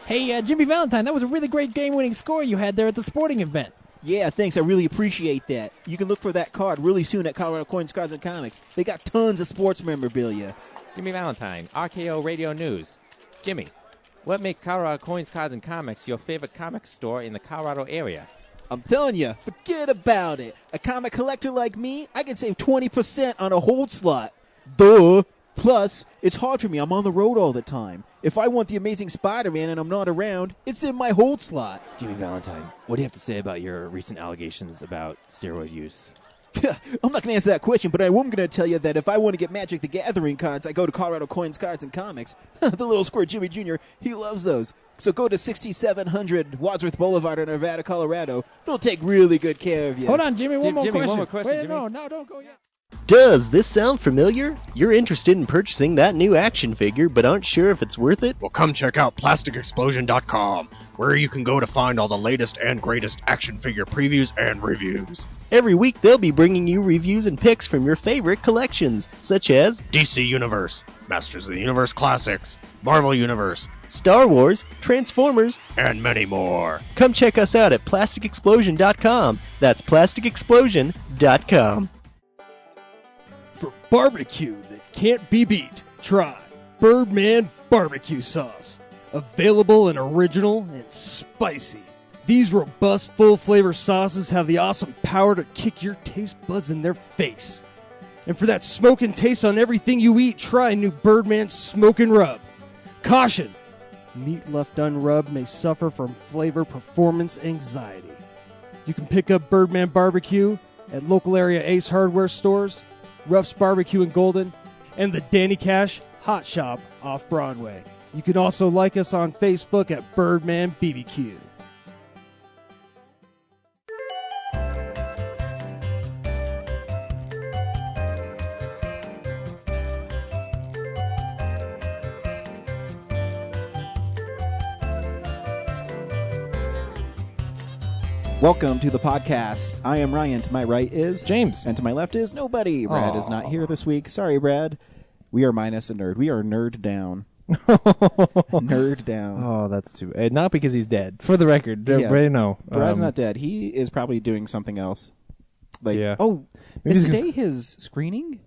Hey, Jimmy Valentine, that was a really great game-winning score you had there at the sporting event. Yeah, thanks. I really appreciate that. You can look for that card really soon at Colorado Coins, Cards, and Comics. They got tons of sports memorabilia. Jimmy Valentine, RKO Radio News. Jimmy, what makes Colorado Coins, Cards, and Comics your favorite comic store in the Colorado area? I'm telling you, forget about it. A comic collector like me, I can save 20% on a hold slot. Duh. Plus, it's hard for me. I'm on the road all the time. If I want the Amazing Spider-Man and I'm not around, it's in my hold slot. Jimmy Valentine, what do you have to say about your recent allegations about steroid use? I'm not going to answer that question, but I am going to tell you that if I want to get Magic the Gathering cards, I go to Colorado Coins, Cards, and Comics. The little square Jimmy Jr., he loves those. So go to 6700 Wadsworth Boulevard in Nevada, Colorado. They'll take really good care of you. Hold on, Jimmy, one more question. Wait, Jimmy. no, don't go yet. Does this sound familiar? You're interested in purchasing that new action figure, but aren't sure if it's worth it? Well, come check out PlasticExplosion.com, where you can go to find all the latest and greatest action figure previews and reviews. Every week they'll be bringing you reviews and picks from your favorite collections, such as DC Universe, Masters of the Universe Classics, Marvel Universe, Star Wars, Transformers, and many more. Come check us out at PlasticExplosion.com. That's PlasticExplosion.com. For barbecue that can't be beat, try Birdman Barbecue Sauce. Available and original and spicy. These robust, full-flavor sauces have the awesome power to kick your taste buds in their face. And for that smoking taste on everything you eat, try new Birdman Smokin' Rub. Caution! Meat left unrubbed may suffer from flavor performance anxiety. You can pick up Birdman Barbecue at local area Ace Hardware stores, Ruff's Barbecue in Golden, and the Danny Cash Hot Shop off Broadway. You can also like us on Facebook at Birdman BBQ. Welcome to the podcast. I am Ryan. To my right is James. And to my left is nobody. Brad is not here this week. Sorry, Brad. We are minus a nerd. We are nerd down. Nerd down. Oh, that's too bad. Not because he's dead. For the record, no. Brad's not dead. He is probably doing something else. Like, yeah. Oh, Maybe is today his screening?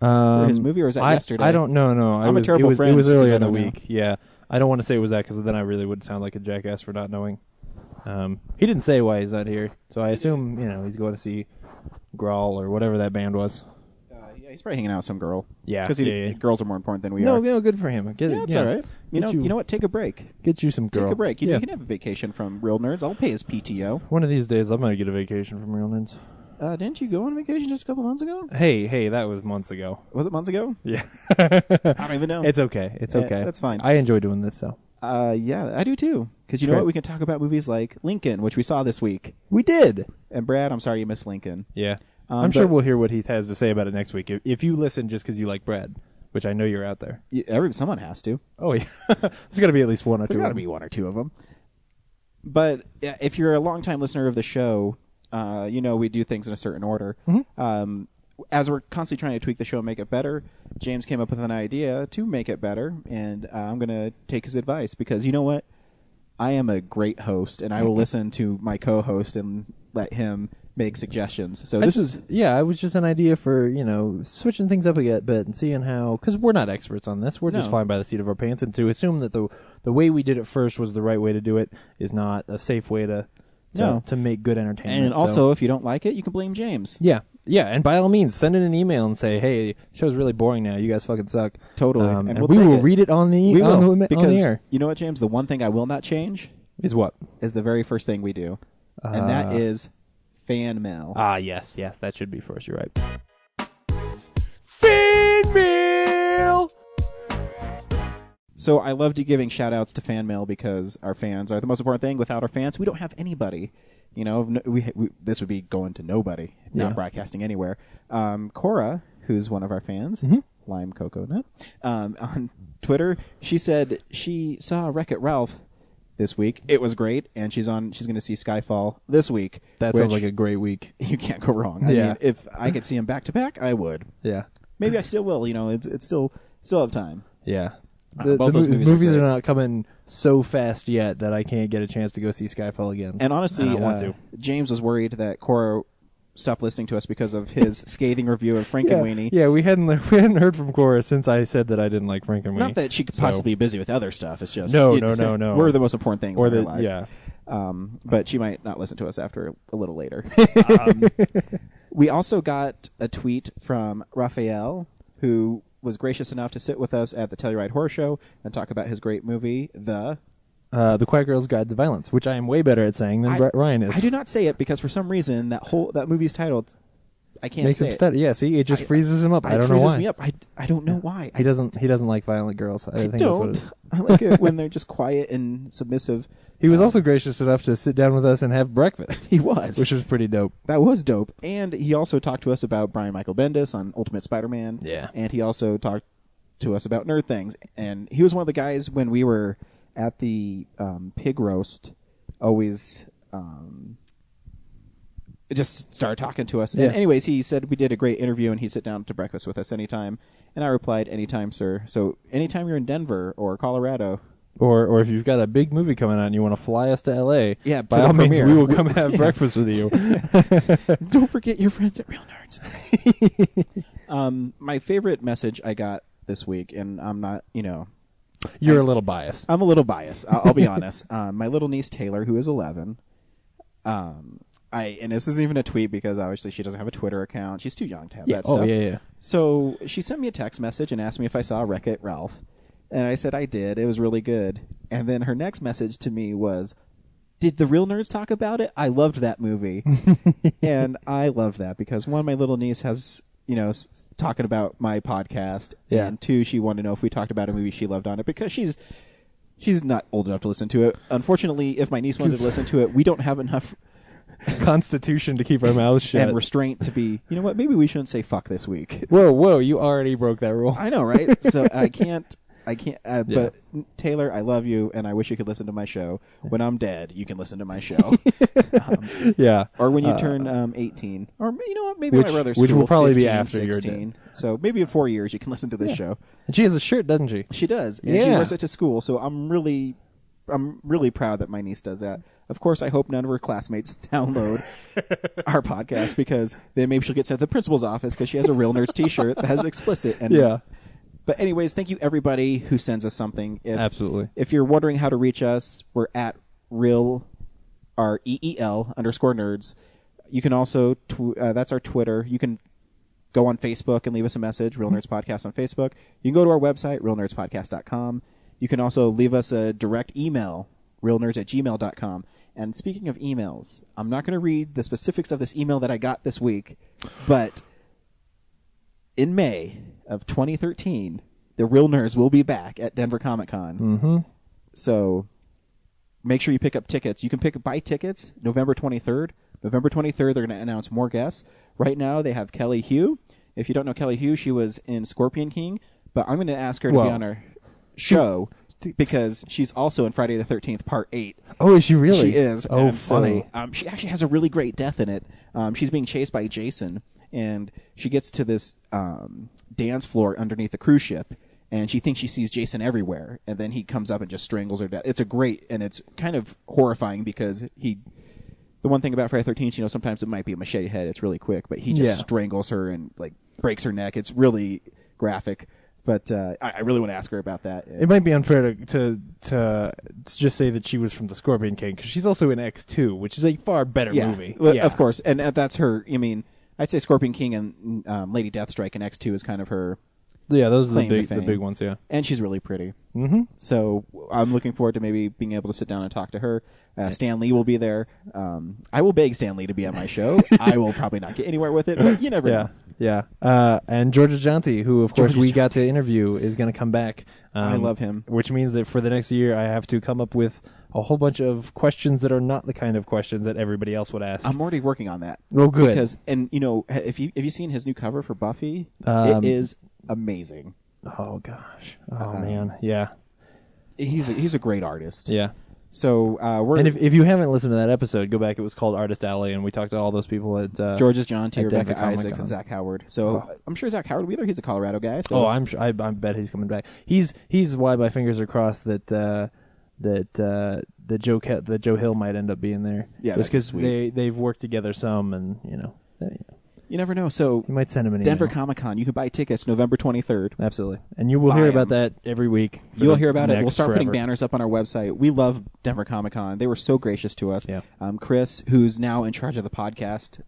For his movie, or is that yesterday? I don't know. No, I'm a terrible friend. It was earlier in the know. week. Yeah, I don't want to say it was that because then I really would sound like a jackass for not knowing. He didn't say why he's not here, so I assume he's going to see Grawl or whatever that band was. Yeah, he's probably hanging out with some girl. Yeah, because girls are more important than we are. No, good for him. It's all right. You know what? Take a break. Get you some girl. Take a break. You can have a vacation from Real Nerds. I'll pay his PTO. One of these days, I'm going to get a vacation from Real Nerds. Didn't you go on vacation just a couple months ago? Hey, that was months ago. Was it months ago? Yeah. I don't even know. It's okay. That's fine. I enjoy doing this, so. Yeah, I do too. Because you know what? We can talk about movies like Lincoln, which we saw this week. We did. And Brad, I'm sorry you missed Lincoln. Yeah. I'm sure we'll hear what he has to say about it next week. If you listen just because you like Brad, which I know you're out there. Someone has to. Oh, yeah. There's got to be at least one or two. There's got to be one or two of them. But if you're a longtime listener of the show, we do things in a certain order. Mm-hmm. As we're constantly trying to tweak the show and make it better, James came up with an idea to make it better, and I'm going to take his advice because you know what? I am a great host, and I will listen to my co-host and let him make suggestions. So it was just an idea for, switching things up a bit and seeing how, because we're not experts on this. We're just flying by the seat of our pants, and to assume that the way we did it first was the right way to do it is not a safe way to make good entertainment. And also, if you don't like it, you can blame James. Yeah, and by all means, send in an email and say, "Hey, the show's really boring now. You guys fucking suck." Totally, and we will read it on the on the air. You know what, James? The one thing I will not change is what is the very first thing we do, and that is fan mail. Ah, yes, that should be first. You're right. Fan mail. So I loved giving shout-outs to fan mail because our fans are the most important thing. Without our fans, we don't have anybody. This would be going to nobody, not broadcasting anywhere. Cora, who's one of our fans, Lime Coconut, on Twitter, she said she saw Wreck-It Ralph this week. It was great, and she's going to see Skyfall this week. That sounds like a great week. You can't go wrong. I mean, if I could see them back to back, I would. Yeah. Maybe I still will. It's still have time. Yeah. Both those movies are are great. not coming so fast yet that I can't get a chance to go see Skyfall again. And honestly, I want to. James was worried that Cora stopped listening to us because of his scathing review of Frankenweenie. Yeah, we hadn't heard from Cora since I said that I didn't like Frankenweenie. Not that she could possibly be busy with other stuff. It's just No. We're the most important things in her life. Yeah. But she might not listen to us after a little later. We also got a tweet from Raphael, who was gracious enough to sit with us at the Telluride Horror Show and talk about his great movie, The Quiet Girl's Guide to Violence, which I am way better at saying than Ryan is. I do not say it because for some reason that movie's title, I can't Makes say him it. stutter. Yeah, see, it just freezes him up. I don't know freezes why. me up. I don't know why. He doesn't like violent girls. I think that's what it is. I like it when they're just quiet and submissive. He was also gracious enough to sit down with us and have breakfast. He was. Which was pretty dope. That was dope. And he also talked to us about Brian Michael Bendis on Ultimate Spider-Man. Yeah. And he also talked to us about Nerd Things. And he was one of the guys when we were at the pig roast, always just started talking to us. Yeah. And anyways, he said we did a great interview and he'd sit down to breakfast with us anytime. And I replied, anytime, sir. So anytime you're in Denver or Colorado... Or if you've got a big movie coming out and you want to fly us to L.A., yeah, by all means, premiere. we will come have breakfast with you. Don't forget your friends at Real Nerds. My favorite message I got this week, and I'm not, You're a little biased. I'm a little biased. I'll be honest. My little niece Taylor, who is 11, and this isn't even a tweet because obviously she doesn't have a Twitter account. She's too young to have that stuff. Oh, yeah. So she sent me a text message and asked me if I saw Wreck-It Ralph. And I said I did. It was really good. And then her next message to me was, did the Real Nerds talk about it? I loved that movie. And I love that because, one, my little niece has, talking about my podcast. Yeah. And two, she wanted to know if we talked about a movie she loved on it because she's not old enough to listen to it. Unfortunately, if my niece wanted to listen to it, we don't have enough constitution to keep our mouths shut. and restraint to be, you know what, maybe we shouldn't say fuck this week. Whoa, you already broke that rule. I know, right? So I can't, but Taylor, I love you, and I wish you could listen to my show. When I'm dead, you can listen to my show. Yeah. Or when you turn 18. Or, you know what, maybe Which- my brother's which will school, probably be 15, after you're 16. dead. So maybe in 4 years you can listen to this show. And she has a shirt, doesn't she? She does, and she Yeah. wears it to school, so I'm really proud that my niece does that. Of course, I hope none of her classmates download our podcast because then maybe she'll get sent to the principal's office because she has a Real Nerds T-shirt that has explicit. And Yeah. But anyways, thank you everybody who sends us something. Absolutely. If you're wondering how to reach us, we're at EEL _nerds. You can also that's our Twitter. You can go on Facebook and leave us a message, Real Nerds Podcast on Facebook. You can go to our website, realnerdspodcast.com. You can also leave us a direct email, realnerds@gmail.com. And speaking of emails, I'm not going to read the specifics of this email that I got this week, but in May of 2013, the Real Nerds will be back at Denver Comic Con. Mm-hmm. So make sure you pick up tickets. You can buy tickets November 23rd. November 23rd, they're going to announce more guests. Right now, they have Kelly Hu. If you don't know Kelly Hu, she was in Scorpion King, but I'm going to ask her to be on our show because she's also in Friday the 13th, Part 8. Oh, is she really? She is. Oh, and funny. So, she actually has a really great death in it. She's being chased by Jason, and she gets to this dance floor underneath the cruise ship, and she thinks she sees Jason everywhere, and then he comes up and just strangles her to death. It's a great, and it's kind of horrifying because the one thing about Friday the 13th, sometimes it might be a machete head. It's really quick, but he just strangles her and breaks her neck. It's really graphic. But I really want to ask her about that. It might be unfair to just say that she was from the Scorpion King because she's also in X2, which is a far better movie. Well, Yeah. of course. And that's her. I mean, I'd say Scorpion King and Lady Deathstrike in X2 is kind of her. Yeah, those are claim to the fame. big ones. Yeah. And she's really pretty. Mm-hmm. So I'm looking forward to maybe being able to sit down and talk to her. Stan Lee will be there. I will beg Stan Lee to be on my show. I will probably not get anywhere with it, but you never know. Yeah. And Georgia Jonti, who of course we got to interview, is going to come back. I love him. Which means that for the next year, I have to come up with a whole bunch of questions that are not the kind of questions that everybody else would ask. I'm already working on that. Oh, good. Because, and have you seen his new cover for Buffy? It is amazing. Oh gosh. Oh man. Yeah. He's a great artist. Yeah. So we're And if you haven't listened to that episode, go back. It was called Artist Alley, and we talked to all those people at George's John T, at Rebecca Denver Comic Isaacs, Con. and Zach Howard. So I'm sure Zach Howard will be there. He's a Colorado guy. So Oh, I'm sure. I bet he's coming back. He's why my fingers are crossed that Joe Hill might end up being there. Yeah, just that'd be because they've worked together some, and you never know. So you might send him an Denver email. Comic Con, you can buy tickets November 23rd. Absolutely, and you will Buy hear 'em. about that every week. for You'll the hear about it. next We'll start putting forever. banners up on our website. We love Denver Comic Con. They were so gracious to us. Yeah. Chris, who's now in charge of the podcast,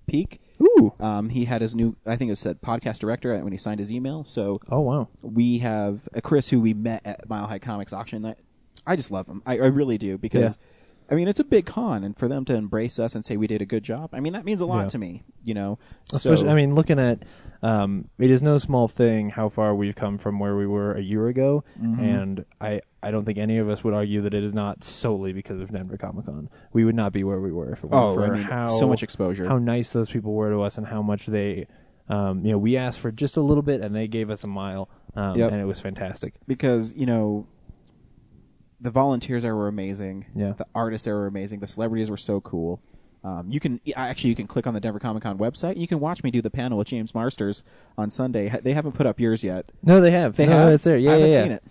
Peak. Ooh. He had his new, I think it said podcast director when he signed his email. So Oh wow. we have Chris, who we met at Mile High Comics auction night. I just love him. I really do because, I mean, it's a big con, and for them to embrace us and say we did a good job, I mean, that means a lot Yeah. to me. You know, Especially, so, I mean, looking at it is no small thing how far we've come from where we were a year ago, and I don't think any of us would argue that it is not solely because of Denver Comic Con. We would not be where we were if it weren't for how so much exposure. how nice those people were to us, and how much they, we asked for just a little bit, and they gave us a mile, Yep. and it was fantastic. because the volunteers there were amazing. Yeah. The artists there were amazing. The celebrities were so cool. You can click on the Denver Comic Con website. You can watch me do the panel with James Marsters on Sunday. They haven't put up yours yet. No, they have. They no, have? It's there. Yeah, I haven't yeah, seen it.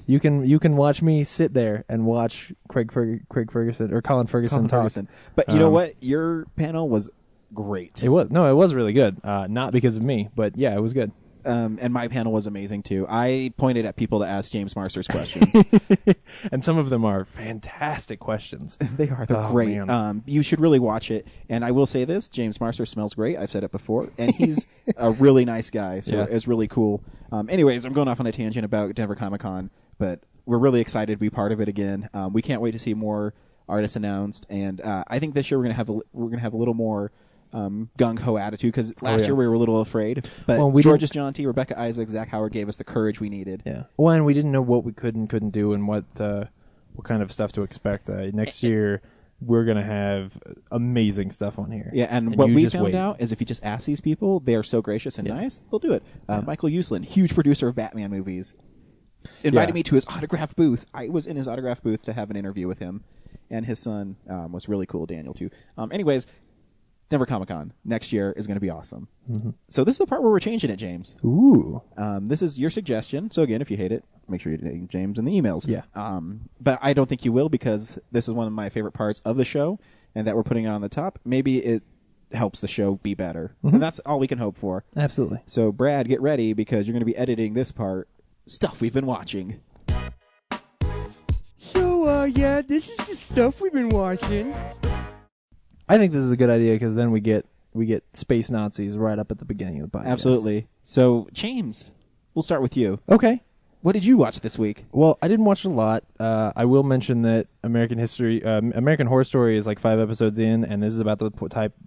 You can watch me sit there and watch Craig Ferguson or Colin Ferguson Colin talk. Ferguson. But you know what? Your panel was great. It was really good. Not because of me, but yeah, it was good. And my panel was amazing too. I pointed at people to ask James Marsters questions. And some of them are fantastic questions. They are. They're Oh, great. man. You should really watch it. And I will say this: James Marsters smells great. I've said it before, and he's a really nice guy. So Yeah. it's really cool. Anyways, I'm going off on a tangent about Denver Comic Con, but we're really excited to be part of it again. We can't wait to see more artists announced, and I think this year we're gonna have a little more gung ho attitude because last yeah. year we were a little afraid. But Well, we George's John T, Rebecca Isaac, Zach Howard gave us the courage we needed. Yeah. Well, and we didn't know what we could and couldn't do, and what kind of stuff to expect. Next year, we're gonna have amazing stuff on here. Yeah, and what you we just found wait. out is if you just ask these people, they are so gracious and Yeah. nice, they'll do it. Michael Uslan, huge producer of Batman movies, invited Yeah. me to his autograph booth. I was in his autograph booth to have an interview with him, and his son was really cool, Daniel, too. Anyways, Denver Comic Con next year is going to be awesome. So this is the part where we're changing it, James. Ooh. This is your suggestion. So again, if you hate it, make sure you name James in the emails. Yeah. But I don't think you will because this is one of my favorite parts of the show, and that we're putting it on the top. Maybe it helps the show be better, and that's all we can hope for. Absolutely. So Brad, get ready because you're going to be editing this part. Stuff we've been watching. So, yeah, this is the stuff we've been watching. I think this is a good idea because then we get space Nazis right up at the beginning of the podcast. Absolutely. So James, we'll start with you. Okay. What did you watch this week? Well, I didn't watch a lot. I will mention that American Horror Story is like 5 episodes in, and this is about the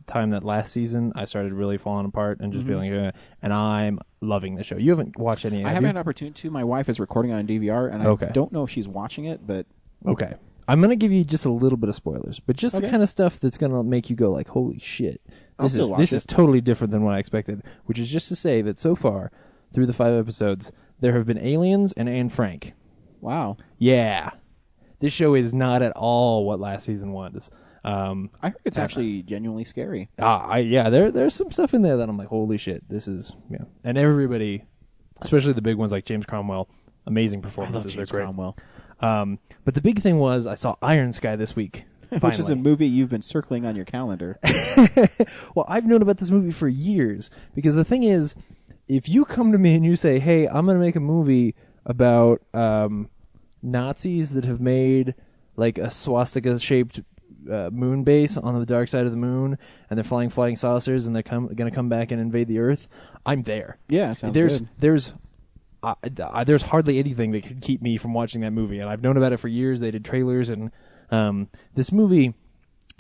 time that last season I started really falling apart and just feeling, and I'm loving the show. You haven't watched any? I haven't had an opportunity to. My wife is recording on DVR, and Okay. I don't know if she's watching it, but Okay. I'm going to give you just a little bit of spoilers, but just the kind of stuff that's going to make you go like, holy shit. I'll still watch This it. is totally different than what I expected, which is just to say that so far, through the 5 episodes, there have been aliens and Anne Frank. wow. Yeah. This show is not at all what last season was. I heard it's actually genuinely scary. There's some stuff in there that I'm like, holy shit, this is, yeah. And everybody, especially the big ones like James Cromwell, amazing performances. They're great. Cromwell. But the big thing was I saw Iron Sky this week. Which is a finally. movie you've been circling on your calendar. Well, I've known about this movie for years because the thing is, if you come to me and you say, "Hey, I'm going to make a movie about Nazis that have made like a swastika-shaped moon base on the dark side of the moon, and they're flying saucers, and they're going to come back and invade the Earth," I'm there. Yeah, sounds there's good. there's hardly anything that could keep me from watching that movie, and I've known about it for years. They did trailers, and this movie,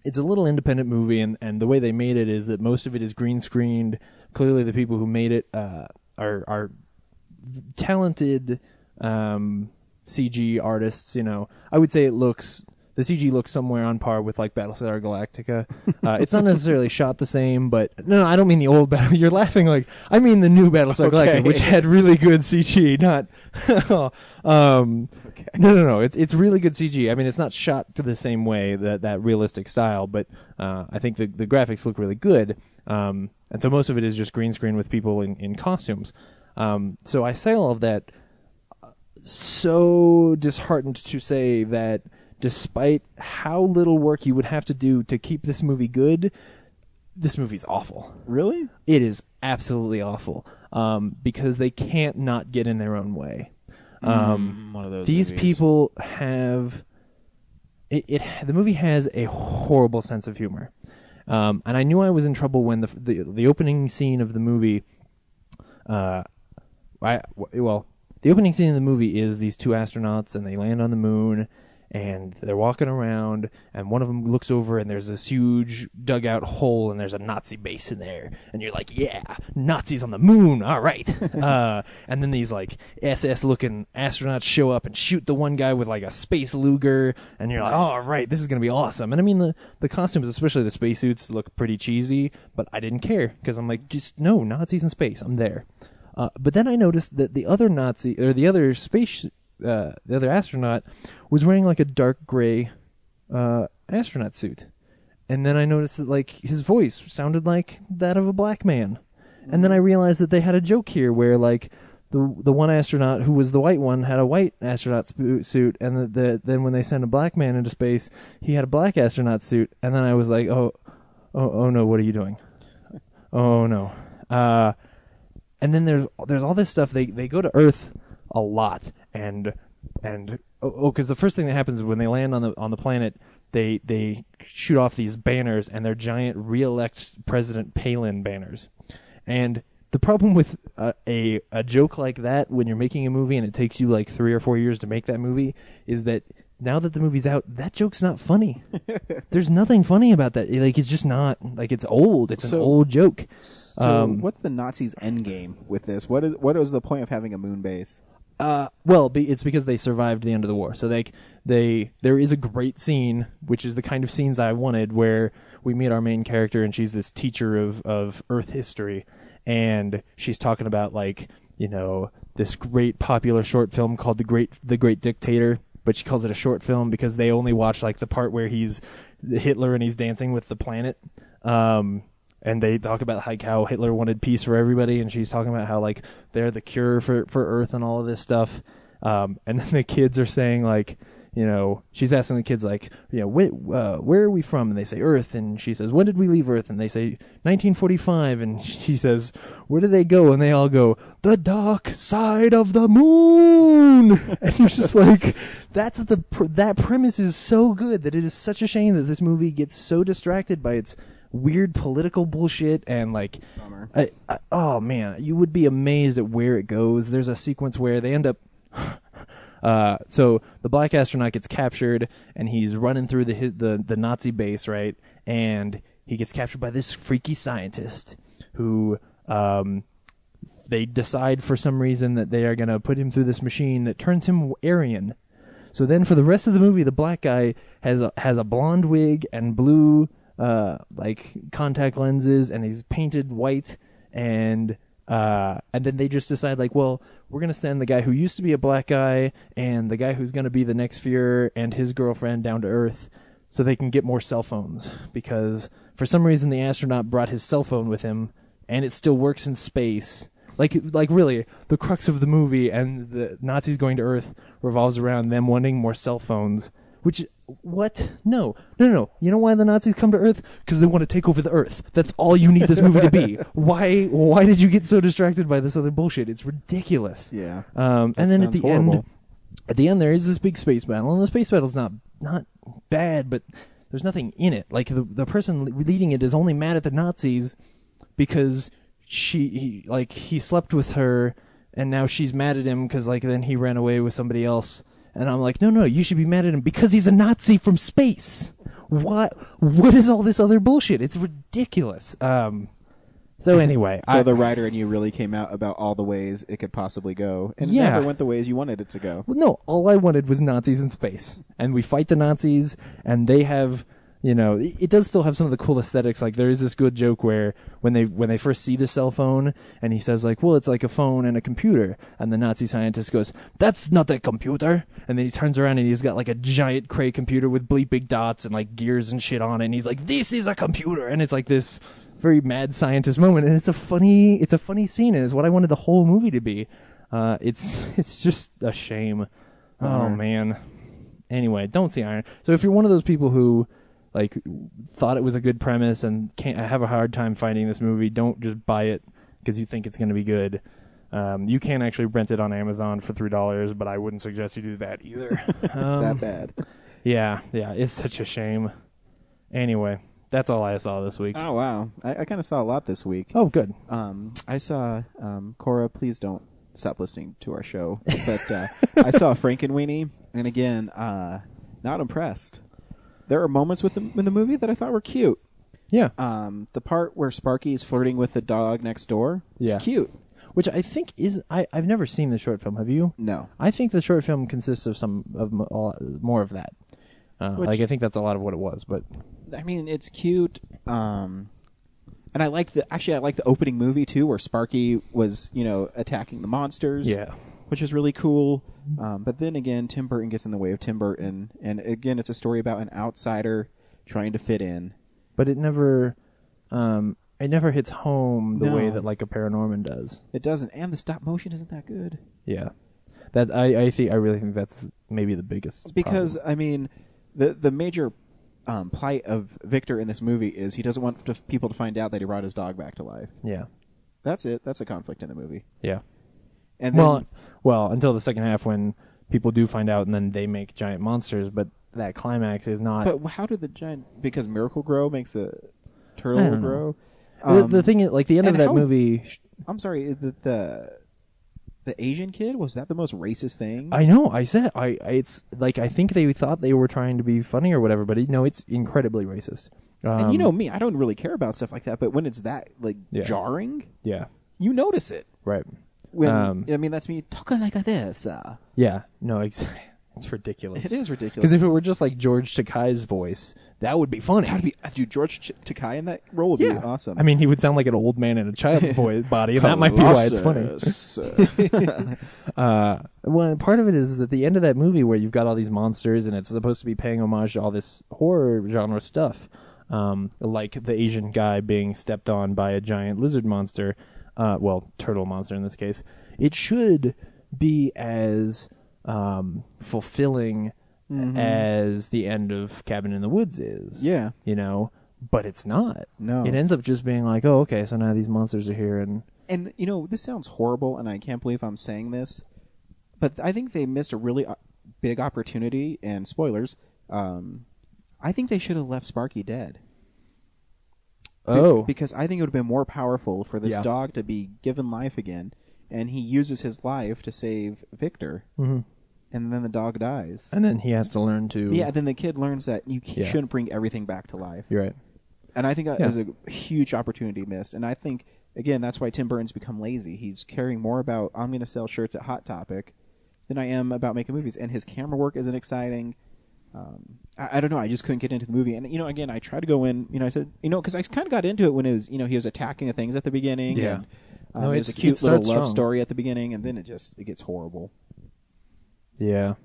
it's a little independent movie, and the way they made it is that most of it is green screened. Clearly, the people who made it are talented CG artists. I would say it looks the CG looks somewhere on par with like Battlestar Galactica. It's not necessarily shot the same, but no, I don't mean the old Battle. You're laughing like I mean the new Battlestar Galactica, which had really good CG. Not, no. It's really good CG. I mean, it's not shot to the same way that realistic style, but I think the graphics look really good. And so most of it is just green screen with people in costumes. So I say all of that so disheartened to say that despite how little work you would have to do to keep this movie good, this movie's awful. Really? It is absolutely awful because they can't not get in their own way. One of those These movies. people have... The movie has a horrible sense of humor. And I knew I was in trouble when the opening scene of the movie... The opening scene of the movie is these two astronauts, and they land on the moon, and they're walking around, and one of them looks over, and there's this huge dugout hole, and there's a Nazi base in there, and you're like, yeah, Nazis on the moon, all right. And then these, like, SS-looking astronauts show up and shoot the one guy with, like, a space Luger, and you're like, all right, this is going to be awesome. And I mean, the costumes, especially the spacesuits, look pretty cheesy, but I didn't care, because I'm like, just, no, Nazis in space, I'm there. But then I noticed that the other astronaut was wearing like a dark gray astronaut suit, and then I noticed that like his voice sounded like that of a black man, and then I realized that they had a joke here where like the one astronaut who was the white one had a white astronaut suit, and then when they sent a black man into space, he had a black astronaut suit, and then I was like, oh no, what are you doing? Oh no. And then there's all this stuff. They go to Earth a lot, and because the first thing that happens is when they land on the planet, they shoot off these banners, and they're giant re-elect President Palin banners. And the problem with a joke like that when you're making a movie and it takes you like 3 or 4 years to make that movie is that now that the movie's out, that joke's not funny. There's nothing funny about that. Like, it's just not, like, it's old. It's an old joke. So what's the Nazis' end game with this? What is the point of having a moon base? Well, it's because they survived the end of the war. So there is a great scene, which is the kind of scenes I wanted, where we meet our main character, and she's this teacher of Earth history, and she's talking about, like, you know, this great popular short film called The Great Dictator. But she calls it a short film because they only watch like the part where he's Hitler and he's dancing with the planet. And they talk about like how Hitler wanted peace for everybody, and she's talking about how like they're the cure for Earth and all of this stuff. And then the kids are saying like, you know, she's asking the kids like, you know, where are we from? And they say Earth, and she says, when did we leave Earth? And they say 1945, and she says, where did they go? And they all go, the dark side of the moon. And you're just like, that premise is so good that it is such a shame that this movie gets so distracted by its weird political bullshit and like, oh man, you would be amazed at where it goes. There's a sequence where they end up. So the black astronaut gets captured, and he's running through the Nazi base, right? And he gets captured by this freaky scientist who they decide for some reason that they are going to put him through this machine that turns him Aryan. So then for the rest of the movie, the black guy has a blonde wig and blue like contact lenses, and he's painted white, and then they just decide like, well, we're going to send the guy who used to be a black guy and the guy who's going to be the next Fuhrer and his girlfriend down to Earth so they can get more cell phones, because for some reason the astronaut brought his cell phone with him and it still works in space. Like really, the crux of the movie and the Nazis going to Earth revolves around them wanting more cell phones. Which, what? No. You know why the Nazis come to Earth? Because they want to take over the Earth. That's all you need this movie to be. Why did you get so distracted by this other bullshit? It's ridiculous. Yeah. And then at the horrible. end there is this big space battle, and the space battle's not bad, but there's nothing in it. Like the person leading it is only mad at the Nazis because he slept with her, and now she's mad at him because like then he ran away with somebody else. And I'm like, no, you should be mad at him because he's a Nazi from space. What is all this other bullshit? It's ridiculous. So anyway, So the writer and you really came out about all the ways it could possibly go, and it Yeah. never went the ways you wanted it to go. Well, no, all I wanted was Nazis in space, and we fight the Nazis, and they have, it does still have some of the cool aesthetics. Like there is this good joke where when they first see the cell phone, and he says like, well, it's like a phone and a computer, and the Nazi scientist goes, that's not a computer, and then he turns around and he's got like a giant Cray computer with bleeping dots and like gears and shit on it, and he's like, this is a computer, and it's like this very mad scientist moment, and it's a funny scene, and it's what I wanted the whole movie to be. It's just a shame. Oh man. Anyway, don't see Iron. So if you're one of those people who like thought it was a good premise and can't have a hard time finding this movie, don't just buy it because you think it's going to be good. You can actually rent it on Amazon for $3, but I wouldn't suggest you do that either. That bad. Yeah, it's such a shame. Anyway, that's all I saw this week. Oh wow, I kind of saw a lot this week. Oh, good. I saw Cora. Please don't stop listening to our show. But I saw Frankenweenie, and again, not impressed. There are moments in the movie that I thought were cute. Yeah. The part where Sparky is flirting with the dog next door is cute. Which I think is I've never seen the short film. Have you? No. I think the short film consists of more of that. I think that's a lot of what it was, but I mean, it's cute. And I like the opening movie too, where Sparky was, attacking the monsters. Yeah. Which is really cool. But then again, Tim Burton gets in the way of Tim Burton, and again, it's a story about an outsider trying to fit in. But it never hits home the way that like a Paranorman does. It doesn't, and the stop motion isn't that good. Yeah, that I really think that's maybe the biggest because problem. I mean, the major plight of Victor in this movie is he doesn't want people to find out that he brought his dog back to life. Yeah, that's it. That's a conflict in the movie. Yeah, and then, well, until the second half when people do find out and then they make giant monsters, but that climax is not. But how did the giant? Because Miracle Grow makes a turtle grow. The thing is, like the end of that movie. I'm sorry. The Asian kid, was that the most racist thing? I know. I said it's like I think they thought they were trying to be funny or whatever, but no, it's incredibly racist. And you know me, I don't really care about stuff like that, but when it's that jarring, you notice it, right? When I mean, that's me talking like this. Yeah, no, exactly. It's ridiculous. It is ridiculous. Because if it were just like George Takei's voice, that would be funny. Dude, George Takei in that role would be awesome. I mean, he would sound like an old man in a child's body, and that might be why it's funny. Well, part of it is at the end of that movie where you've got all these monsters, and it's supposed to be paying homage to all this horror genre stuff, like the Asian guy being stepped on by a giant lizard monster, turtle monster in this case. It should be as fulfilling as the end of Cabin in the Woods is. Yeah. But it's not. No. It ends up just being like, oh, okay, so now these monsters are here. And this sounds horrible, and I can't believe I'm saying this, but I think they missed a really big opportunity, and spoilers, I think they should have left Sparky dead. Oh. Because I think it would have been more powerful for this dog to be given life again, and he uses his life to save Victor, and then the dog dies. And then he has to learn to... Yeah, then the kid learns that you shouldn't bring everything back to life. You're right. And I think that is a huge opportunity missed. And I think, again, that's why Tim Burton's become lazy. He's caring more about, I'm going to sell shirts at Hot Topic, than I am about making movies. And his camera work isn't exciting. I don't know. I just couldn't get into the movie. And, again, I tried to go in, I said, because I kind of got into it when it was, he was attacking the things at the beginning. Yeah. And, it was a cute little love story at the beginning, and then it gets horrible. Yeah.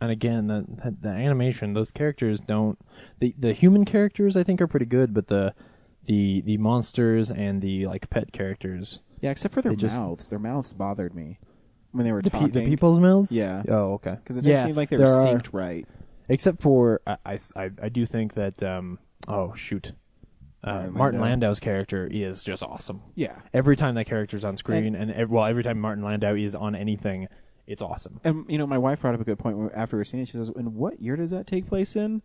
And again, the animation, those characters don't... The human characters, I think, are pretty good, but the monsters and the pet characters... Yeah, except for their mouths. Their mouths bothered me when they were talking. The people's mouths? Yeah. Oh, okay. Because it didn't seem like they were synced right. Except for... I do think that... Martin Landau's character is just awesome. Yeah. Every time that character's on screen, and every time Martin Landau is on anything... It's awesome. And, my wife brought up a good point after we were seeing it. She says, and what year does that take place in?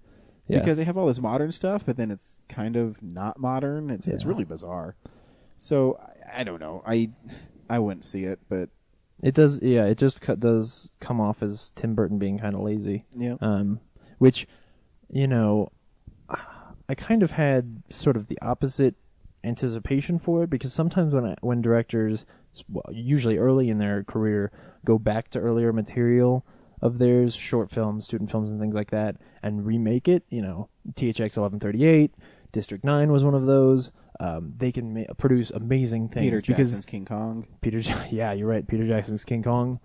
Yeah. Because they have all this modern stuff, but then it's kind of not modern. It's really bizarre. So, I don't know. I wouldn't see it, but... It does, it just does come off as Tim Burton being kind of lazy. Yeah. Which, I kind of had sort of the opposite anticipation for it, because sometimes when directors, usually early in their career, go back to earlier material of theirs, short films, student films, and things like that, and remake it, THX 1138, District 9 was one of those. They can produce amazing things. Peter Jackson's King Kong. Yeah, you're right. Peter Jackson's King Kong.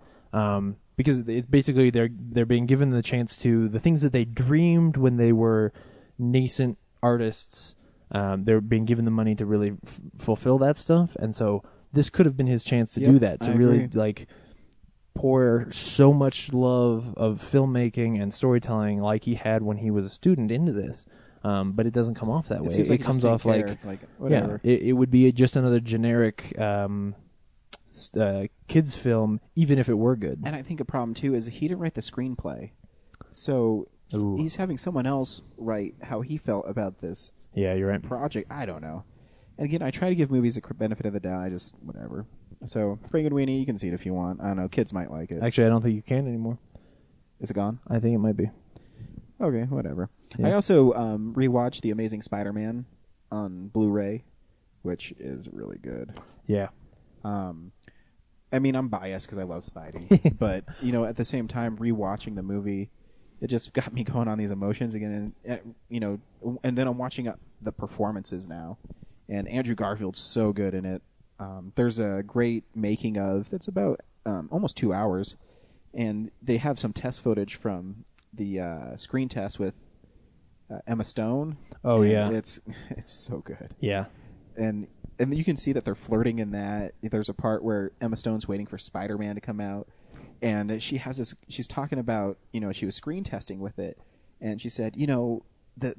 Because it's basically they're being given the chance to the things that they dreamed when they were nascent artists. They're being given the money to really fulfill that stuff, and so this could have been his chance to do that, to really agree. Pour so much love of filmmaking and storytelling like he had when he was a student into this. But it doesn't come off that way. It comes off like whatever. Yeah, it would be just another generic kids film, even if it were good. And I think a problem too is he didn't write the screenplay, so he's having someone else write how he felt about this. Yeah, you're right. Project, I don't know. And again, I try to give movies a benefit of the doubt. I just whatever. So Frankenweenie, you can see it if you want. I don't know, kids might like it. Actually, I don't think you can anymore. Is it gone? I think it might be. Okay, whatever. Yeah. I also rewatched The Amazing Spider-Man on Blu-ray, which is really good. Yeah. I mean, I'm biased because I love Spidey, but at the same time, rewatching the movie, it just got me going on these emotions again, and then I'm watching the performances now, and Andrew Garfield's so good in it. There's a great making of that's about almost 2 hours, and they have some test footage from the screen test with Emma Stone. Oh yeah, it's so good. Yeah, and you can see that they're flirting in that. There's a part where Emma Stone's waiting for Spider-Man to come out, and she has this. She's talking about she was screen testing with it, and she said the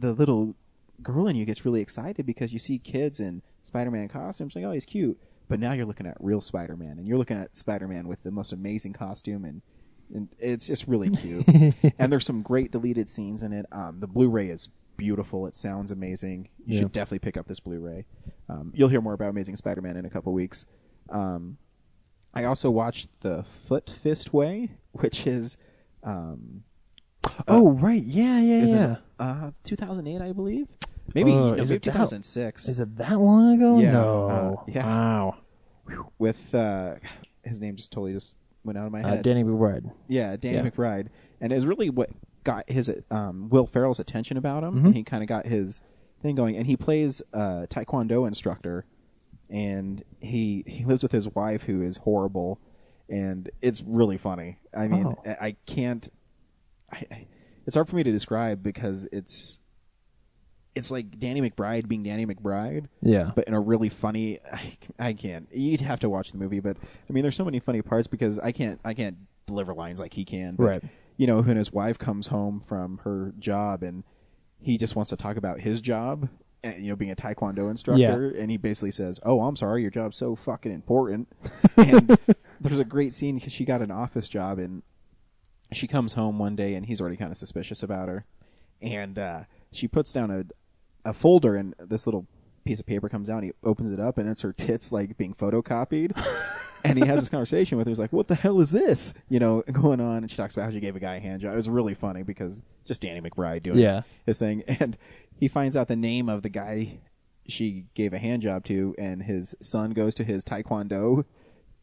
little girl in you gets really excited because you see kids in Spider-Man costumes, like, oh, he's cute, but now you're looking at real Spider-Man, and you're looking at Spider-Man with the most amazing costume, and it's just really cute. And there's some great deleted scenes in it. The Blu-ray is beautiful. It sounds amazing. You should definitely pick up this Blu-ray. You'll hear more about Amazing Spider-Man in a couple weeks. I also watched The Foot Fist Way, which is right, yeah. 2008, I believe. Maybe maybe 2006. Is it that long ago? Yeah. No. Yeah. Wow. With his name just totally just went out of my head. Danny McBride. Yeah, Danny McBride, and it was really what got his Will Ferrell's attention about him, and he kind of got his thing going. And he plays a Taekwondo instructor, and he lives with his wife, who is horrible, and it's really funny. I mean, I can't. It's hard for me to describe because it's like Danny McBride being Danny McBride. Yeah. But in a really funny, I can't. You'd have to watch the movie, but I mean, there's so many funny parts because I can't deliver lines like he can. But, right. When his wife comes home from her job and he just wants to talk about his job, being a Taekwondo instructor, and he basically says, "Oh, I'm sorry, your job's so fucking important." And there's a great scene because she got an office job and she comes home one day and he's already kind of suspicious about her, and she puts down a folder, and this little piece of paper comes out, and he opens it up, and it's her tits being photocopied. And he has this conversation with her. He's like, "What the hell is this?" Going on. And she talks about how she gave a guy a hand job. It was really funny because just Danny McBride doing his thing. And he finds out the name of the guy she gave a hand job to, and his son goes to his Taekwondo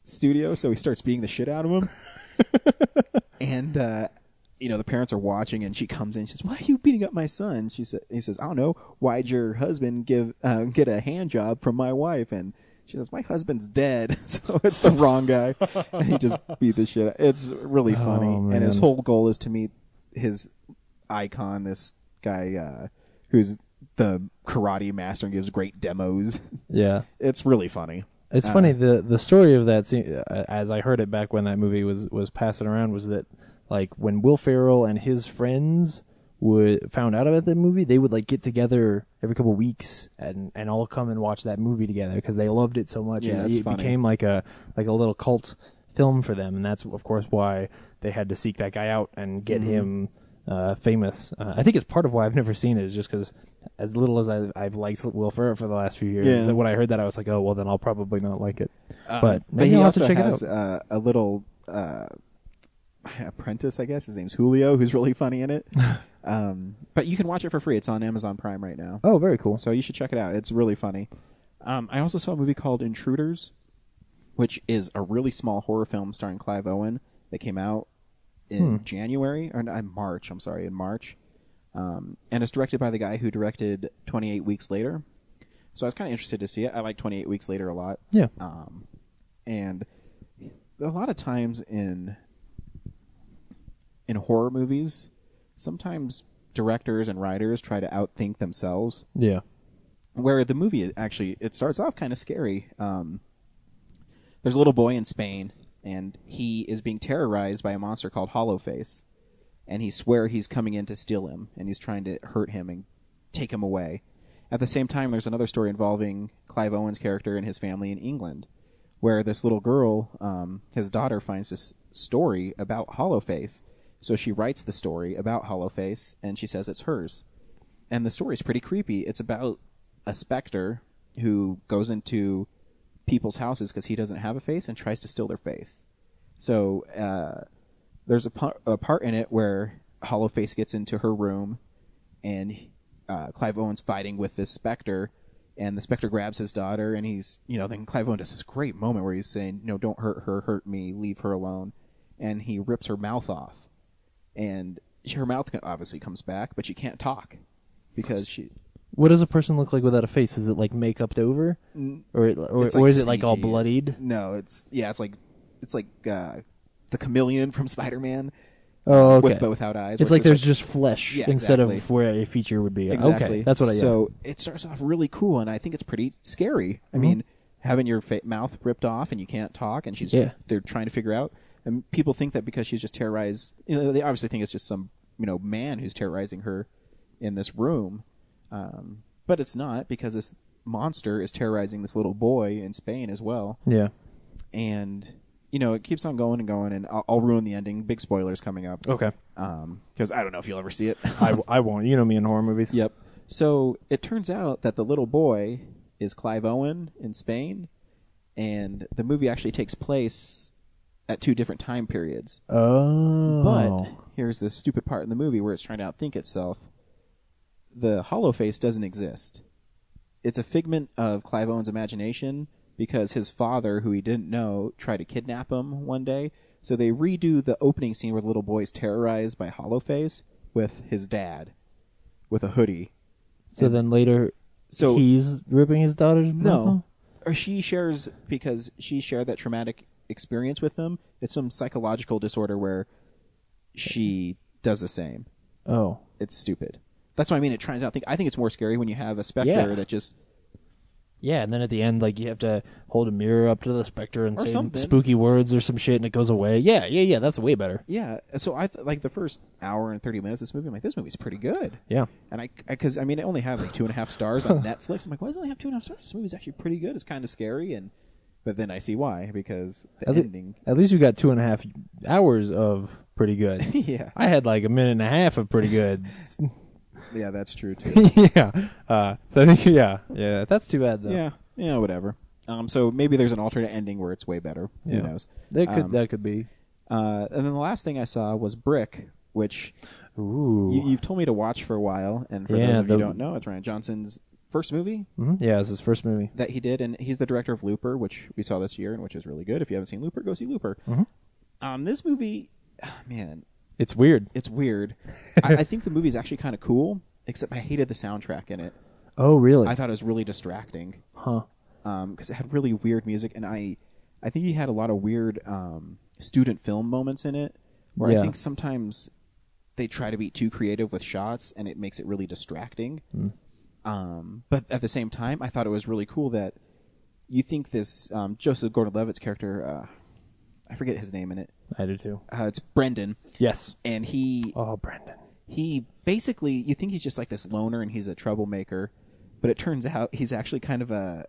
studio, so he starts beating the shit out of him. And the parents are watching, and she comes in and she says, "Why are you beating up my son?" He says, "I don't know. Why'd your husband get a hand job from my wife?" And she says, "My husband's dead." So it's the wrong guy. And he just beat the shit out. It's really funny. And his whole goal is to meet his icon, this guy who's the karate master and gives great demos. Yeah. It's really funny. It's funny, the story of that scene, as I heard it back when that movie was passing around, was that when Will Ferrell and his friends found out about that movie, they would get together every couple of weeks and all come and watch that movie together because they loved it so much. Yeah, and it became like a little cult film for them, and that's of course why they had to seek that guy out and get him famous. I think it's part of why I've never seen it is just because as little as I've liked Will Ferrell for the last few years, when I heard that I was like, oh well, then I'll probably not like it. But he I'll also have to check has it out. A little apprentice, I guess. His name's Julio, who's really funny in it. But you can watch it for free. It's on Amazon Prime right now. Oh, very cool. So you should check it out. It's really funny. I also saw a movie called Intruders, which is a really small horror film starring Clive Owen that came out in January, or in March, in March. And it's directed by the guy who directed 28 Weeks Later. So I was kind of interested to see it. I like 28 Weeks Later a lot. Yeah. And a lot of times in horror movies, sometimes directors and writers try to outthink themselves. Yeah. Where the movie actually, it starts off kind of scary. There's a little boy in Spain, and he is being terrorized by a monster called Hollowface. And he swears he's coming in to steal him, and he's trying to hurt him and take him away. At the same time, there's another story involving Clive Owen's character and his family in England, where this little girl, his daughter, finds this story about Hollowface. So she writes the story about Hollowface, and she says it's hers. And the story's pretty creepy. It's about a specter who goes into people's houses because he doesn't have a face and tries to steal their face. So there's a part in it where Hollowface gets into her room, and Clive Owen's fighting with this specter, and the specter grabs his daughter, and he's, then Clive Owen does this great moment where he's saying, don't hurt her, hurt me, leave her alone. And he rips her mouth off. And her mouth obviously comes back, but she can't talk because she... What does a person look like without a face? Is it like makeup over, or is it like all bloodied? No, it's like the chameleon from Spider-Man. Oh, okay. With both out eyes. It's like there's just flesh instead exactly. of where a feature would be. Exactly. Okay, that's what I. So it starts off really cool, and I think it's pretty scary. I mean, having your mouth ripped off and you can't talk, and they're trying to figure out. And people think that because she's just terrorized, they obviously think it's just some man who's terrorizing her in this room. But it's not, because this monster is terrorizing this little boy in Spain as well. Yeah. And, it keeps on going and going, and I'll ruin the ending. Big spoilers coming up. Okay. Because I don't know if you'll ever see it. I won't. You know me in horror movies. Yep. So it turns out that the little boy is Clive Owen in Spain, and the movie actually takes place at 2 different time periods. Oh. But here's the stupid part in the movie where it's trying to outthink itself. The Hollowface doesn't exist. It's a figment of Clive Owen's imagination because his father, who he didn't know, tried to kidnap him one day. So they redo the opening scene where the little boy's terrorized by Hollowface with his dad, with a hoodie. So then later, he's ripping his daughter's mouth off? Or she shares, because she shared that traumatic experience with him. It's some psychological disorder where she does the same. Oh. It's stupid. That's what I mean. It tries out. I think it's more scary when you have a specter that just... Yeah, and then at the end, you have to hold a mirror up to the specter and say something. spooky words or some shit, and it goes away. Yeah, that's way better. Yeah, so I the first hour and 30 minutes of this movie, I'm like, this movie's pretty good. Yeah. And because it only had 2.5 stars on Netflix. I'm like, why does it only have 2.5 stars? This movie's actually pretty good. It's kind of scary, but then I see why, because the ending... At least you got 2.5 hours of pretty good. Yeah. I had 1.5 minutes of pretty good. Yeah, that's true too. Yeah. So I think that's too bad though. Yeah, whatever. So maybe there's an alternate ending where it's way better. Who knows? That could be. And then the last thing I saw was Brick, which you've told me to watch for a while. And for those of you who don't know, it's Rian Johnson's first movie. Mm-hmm. Yeah, it's his first movie that he did, and he's the director of Looper, which we saw this year and which is really good. If you haven't seen Looper, go see Looper. Mm-hmm. This movie, man. It's weird. It's weird. I think the movie's actually kind of cool, except I hated the soundtrack in it. Oh, really? I thought it was really distracting. Huh. Because it had really weird music, and I think he had a lot of weird student film moments in it, where I think sometimes they try to be too creative with shots, and it makes it really distracting. But at the same time, I thought it was really cool that you think this Joseph Gordon-Levitt's character... I forget his name in it. I do too. It's Brendan. Yes. And he... Oh, Brendan. He basically... You think he's just like this loner and he's a troublemaker, but it turns out he's actually kind of a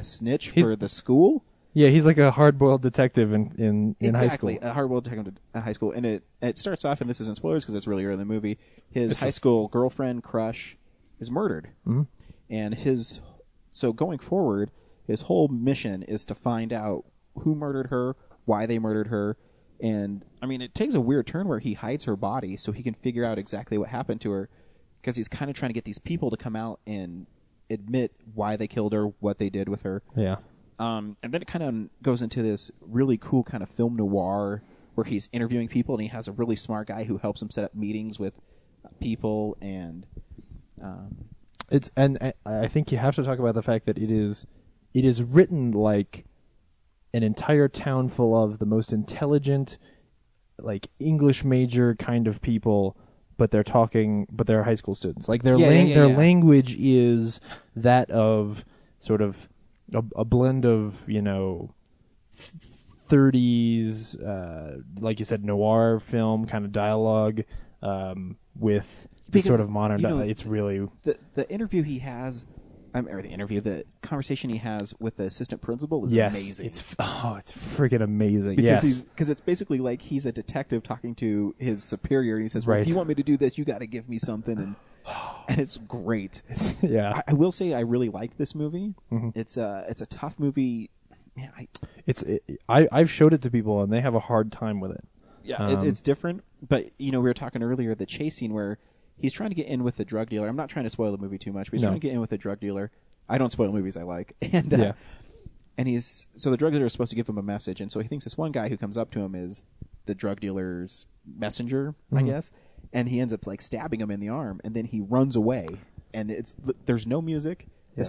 snitch for the school. Yeah, he's like a hard-boiled detective in high school. Exactly, a hard-boiled detective in high school. And it starts off, and this isn't spoilers because it's really early in the movie, his high school girlfriend, crush, is murdered. Mm-hmm. And so going forward, his whole mission is to find out who murdered her, why they murdered her, and I mean it takes a weird turn where he hides her body so he can figure out exactly what happened to her, because he's kind of trying to get these people to come out and admit why they killed her, what they did with her. Yeah. And then it kind of goes into this really cool kind of film noir where he's interviewing people, and he has a really smart guy who helps him set up meetings with people. And I think you have to talk about the fact that it is written like an entire town full of the most intelligent, like English major kind of people, but they're high school students. Like their language is that of sort of a blend of 30s, like you said, noir film kind of dialogue with the sort of modern. It's really the interview he has. The conversation he has with the assistant principal is yes, amazing. It's freaking amazing. Because it's basically like he's a detective talking to his superior, and he says, well, if you want me to do this, you got to give me something. And it's great. I will say I really like this movie. Mm-hmm. It's a tough movie. Man, I've showed it to people, and they have a hard time with it. Yeah, it's different. But, we were talking earlier, the chase scene where he's trying to get in with the drug dealer. I'm not trying to spoil the movie too much, but he's trying to get in with the drug dealer. I don't spoil movies I like. And so the drug dealer is supposed to give him a message, and so he thinks this one guy who comes up to him is the drug dealer's messenger, I guess, and he ends up like stabbing him in the arm, and then he runs away, and there's no music. Yeah.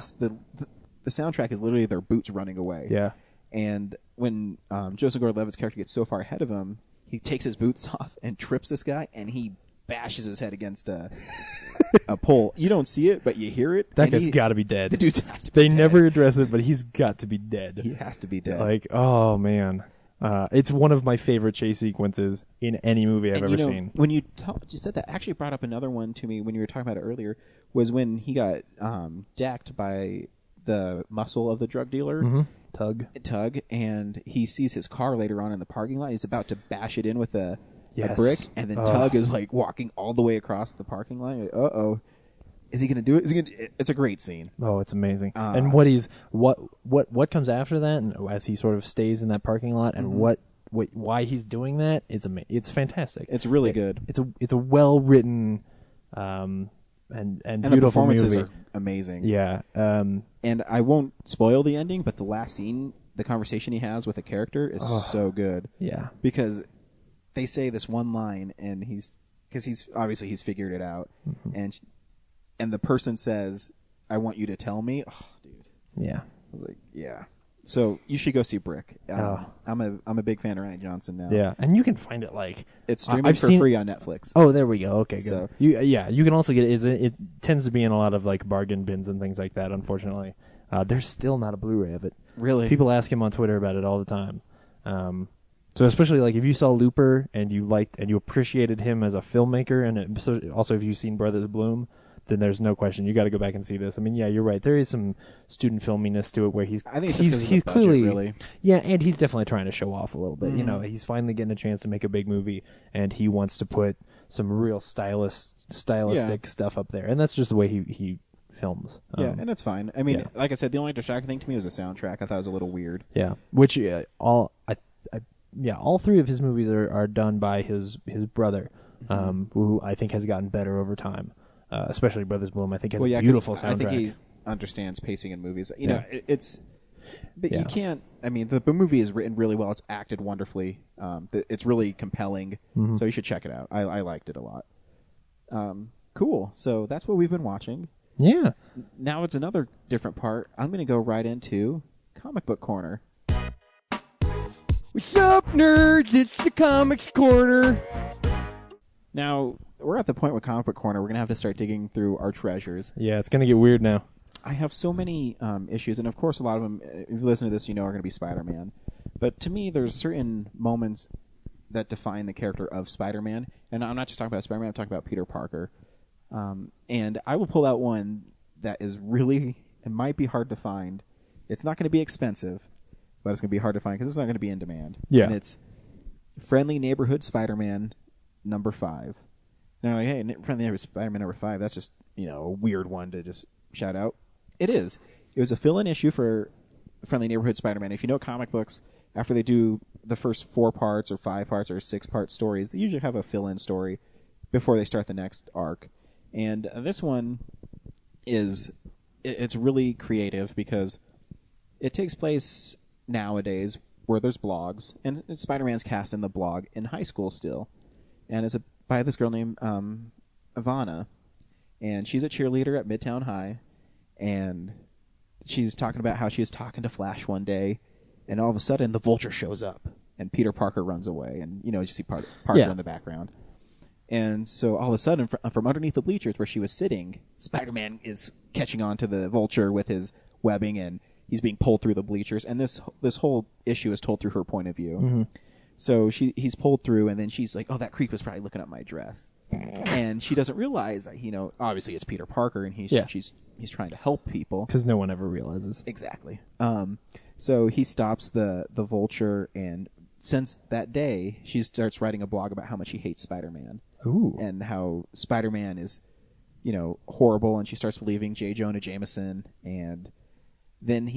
The soundtrack is literally their boots running away. Yeah. And when Joseph Gordon-Levitt's character gets so far ahead of him, he takes his boots off and trips this guy, and he bashes his head against a pole. You don't see it, but you hear it. That guy's got to be dead. The dude has to be dead. They never address it, but he's got to be dead. He has to be dead. Like, oh, man. It's one of my favorite chase sequences in any movie I've ever seen. When you said that, actually brought up another one to me when you were talking about it earlier, was when he got decked by the muscle of the drug dealer. Mm-hmm. Tug, and he sees his car later on in the parking lot. He's about to bash it in with a brick, and then Tug is like walking all the way across the parking lot. Like, uh-oh. Is he going to do it? It's a great scene. Oh, it's amazing. And what comes after that, and as he sort of stays in that parking lot, and why he's doing that is amazing. It's fantastic. It's really good. It's a well written and beautiful the performances movie. Are amazing. Yeah. And I won't spoil the ending, but the last scene, the conversation he has with a character is so good. Yeah. Because they say this one line, and he's obviously figured it out, and the person says, "I want you to tell me." Oh, dude. Yeah. I was like, yeah. So you should go see Brick. I'm a big fan of Rian Johnson now. Yeah, and you can find it like it's streaming free on Netflix. Oh, there we go. Okay, good. So, you can also get it. It tends to be in a lot of like bargain bins and things like that. Unfortunately, there's still not a Blu-ray of it. Really, people ask him on Twitter about it all the time. So especially like if you saw Looper and you liked and you appreciated him as a filmmaker, and also if you've seen Brothers Bloom, then there's no question you got to go back and see this. I mean, yeah, you're right. There is some student filminess to it where I think he's clearly really. Yeah, and he's definitely trying to show off a little bit. Mm-hmm. He's finally getting a chance to make a big movie, and he wants to put some real stylistic stuff up there, and that's just the way he films. Yeah, and it's fine. I mean, like I said, the only distracting thing to me was the soundtrack. I thought it was a little weird. Yeah, which all three of his movies are done by his brother, who I think has gotten better over time. Especially Brothers Bloom, I think has a beautiful soundtrack. I think he understands pacing in movies. But you can't. I mean, the movie is written really well. It's acted wonderfully. It's really compelling. Mm-hmm. So you should check it out. I liked it a lot. Cool. So that's what we've been watching. Yeah. Now it's another different part. I'm going to go right into Comic Book Corner. What's up, nerds? It's the Comics Corner. Now, we're at the point with Comic Book Corner. We're going to have to start digging through our treasures. Yeah, it's going to get weird now. I have so many issues, and of course a lot of them, if you listen to this, are going to be Spider-Man. But to me, there's certain moments that define the character of Spider-Man. And I'm not just talking about Spider-Man, I'm talking about Peter Parker. And I will pull out one that is really, it might be hard to find. It's not going to be expensive, but it's going to be hard to find because it's not going to be in demand. Yeah. And it's Friendly Neighborhood Spider-Man number 5. Now, like, hey, Friendly Neighborhood Spider-Man number 5, that's just, a weird one to just shout out. It is. It was a fill-in issue for Friendly Neighborhood Spider-Man. If you know comic books, after they do the first 4 parts or 5 parts or 6-part stories, they usually have a fill-in story before they start the next arc. And this one is it's really creative because it takes place nowadays where there's blogs, and Spider-Man's cast in the blog in high school still, and it's by this girl named Ivana, and she's a cheerleader at Midtown High, and she's talking about how she was talking to Flash one day, and all of a sudden the Vulture shows up, and Peter Parker runs away, and you see Parker in the background. And so all of a sudden, from underneath the bleachers where she was sitting, Spider-Man is catching on to the Vulture with his webbing, and he's being pulled through the bleachers. And this whole issue is told through her point of view. Mm-hmm. So he's pulled through, and then she's like, "Oh, that creep was probably looking at my dress," and she doesn't realize, obviously it's Peter Parker, and he's trying to help people because no one ever realizes exactly. So he stops the Vulture, and since that day, she starts writing a blog about how much she hates Spider-Man. Ooh. And how Spider-Man is, horrible, and she starts believing J. Jonah Jameson, and then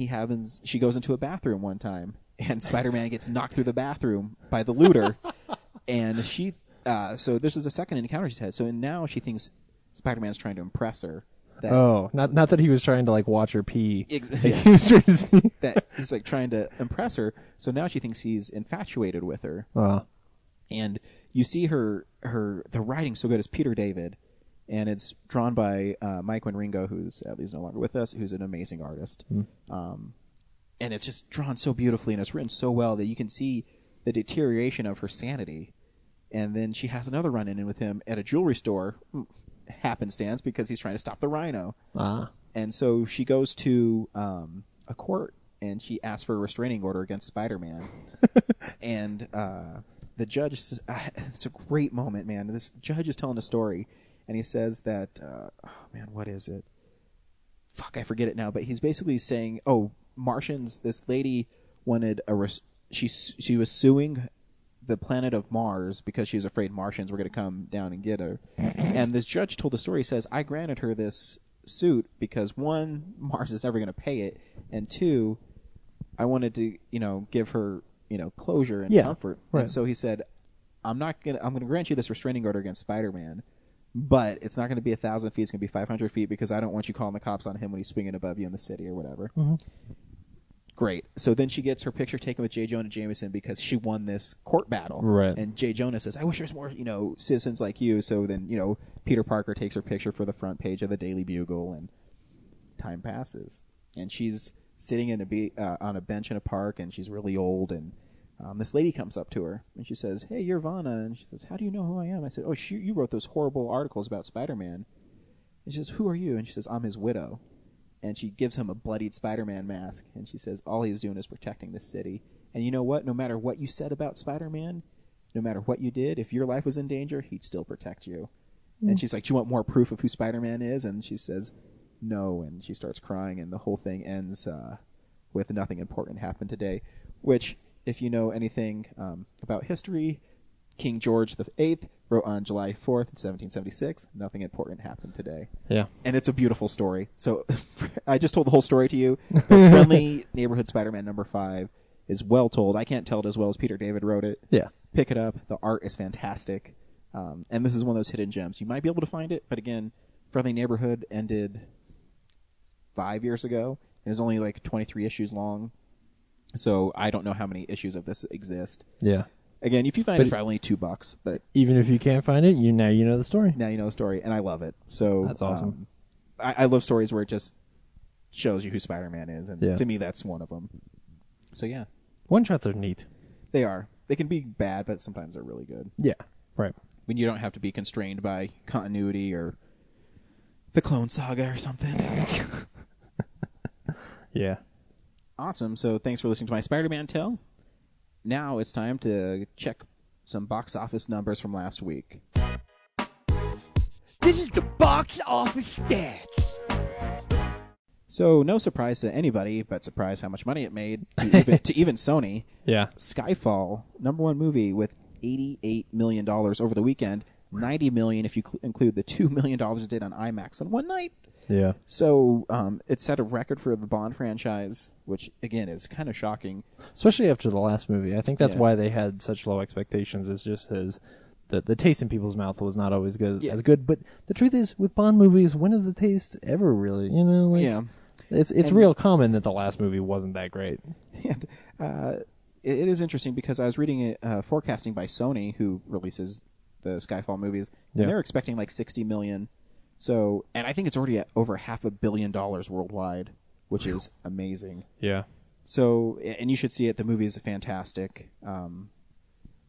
she goes into a bathroom one time, and Spider-Man gets knocked through the bathroom by the looter, and so this is the second encounter she's had, so now she thinks Spider-Man's trying to impress her. Not that he was trying to watch her pee. He was trying to sneak. That he's trying to impress her, so now she thinks he's infatuated with her. And you see the writing so good as Peter David, and it's drawn by Mike Winringo, who's sadly is no longer with us, who's an amazing artist. And it's just drawn so beautifully, and it's written so well that you can see the deterioration of her sanity. And then she has another run-in with him at a jewelry store, happenstance, because he's trying to stop the Rhino. And so she goes to a court, and she asks for a restraining order against Spider-Man. And the judge says, it's a great moment, man. The judge is telling a story, and he says that, what is it? Fuck, I forget it now. But he's basically saying, Martians, this lady wanted she was suing the planet of Mars because she was afraid Martians were going to come down and get her. And this judge told the story. He says, I granted her this suit because, one, Mars is never going to pay it, and two, I wanted to, give her, closure and comfort. Right. And so he said, I'm going to grant you this restraining order against Spider-Man, but it's not going to be 1,000 feet. It's going to be 500 feet because I don't want you calling the cops on him when he's swinging above you in the city or whatever. Mm-hmm. Great. So then she gets her picture taken with J. Jonah Jameson because she won this court battle. Right. And J. Jonah says, I wish there's more, citizens like you. So then, Peter Parker takes her picture for the front page of the Daily Bugle, and time passes. And she's sitting on a bench in a park, and she's really old, and this lady comes up to her, and she says, hey, you're Vanna. And she says, how do you know who I am? I said, you wrote those horrible articles about Spider-Man. And she says, who are you? And she says, I'm his widow. And she gives him a bloodied Spider-Man mask, and she says, all he was doing is protecting this city. And you know what? No matter what you said about Spider-Man, no matter what you did, if your life was in danger, he'd still protect you. And she's like, do you want more proof of who Spider-Man is? And she says, no, and she starts crying, and the whole thing ends with nothing important happened today, which, if you know anything about history, King George VIII wrote on July 4th, 1776, nothing important happened today. Yeah. And it's a beautiful story. So I just told the whole story to you. But Friendly Neighborhood Spider-Man #5 is well told. I can't tell it as well as Peter David wrote it. Yeah. Pick it up. The art is fantastic. And this is one of those hidden gems. You might be able to find it, but again, Friendly Neighborhood ended 5 years ago. It was only 23 issues long. So I don't know how many issues of this exist. Yeah. Again, if you find it for only $2, but even if you can't find it, now you know the story. Now you know the story, and I love it. So that's awesome. I love stories where it just shows you who Spider-Man is, and to me, that's one of them. So yeah, one-shots are neat. They are. They can be bad, but sometimes they're really good. Yeah, right. When you don't have to be constrained by continuity or the Clone Saga or something. Yeah. Awesome. So thanks for listening to my Spider-Man tale. Now it's time to check some box office numbers from last week. This is the box office stats. So no surprise to anybody, but surprise how much money it made to even Sony. Yeah. Skyfall, #1 movie with $88 million over the weekend. $90 million if you include the $2 million it did on IMAX on one night. Yeah. So it set a record for the Bond franchise, which, again, is kind of shocking. Especially after the last movie. I think that's why they had such low expectations, is just as the taste in people's mouth was not always as good. But the truth is, with Bond movies, when is the taste ever really? It's real common that the last movie wasn't that great. And it is interesting because I was reading forecasting by Sony, who releases the Skyfall movies, and they're expecting like 60 million. So, and I think it's already at over $500 million worldwide, which is amazing. Yeah. So, and you should see it. The movie is fantastic.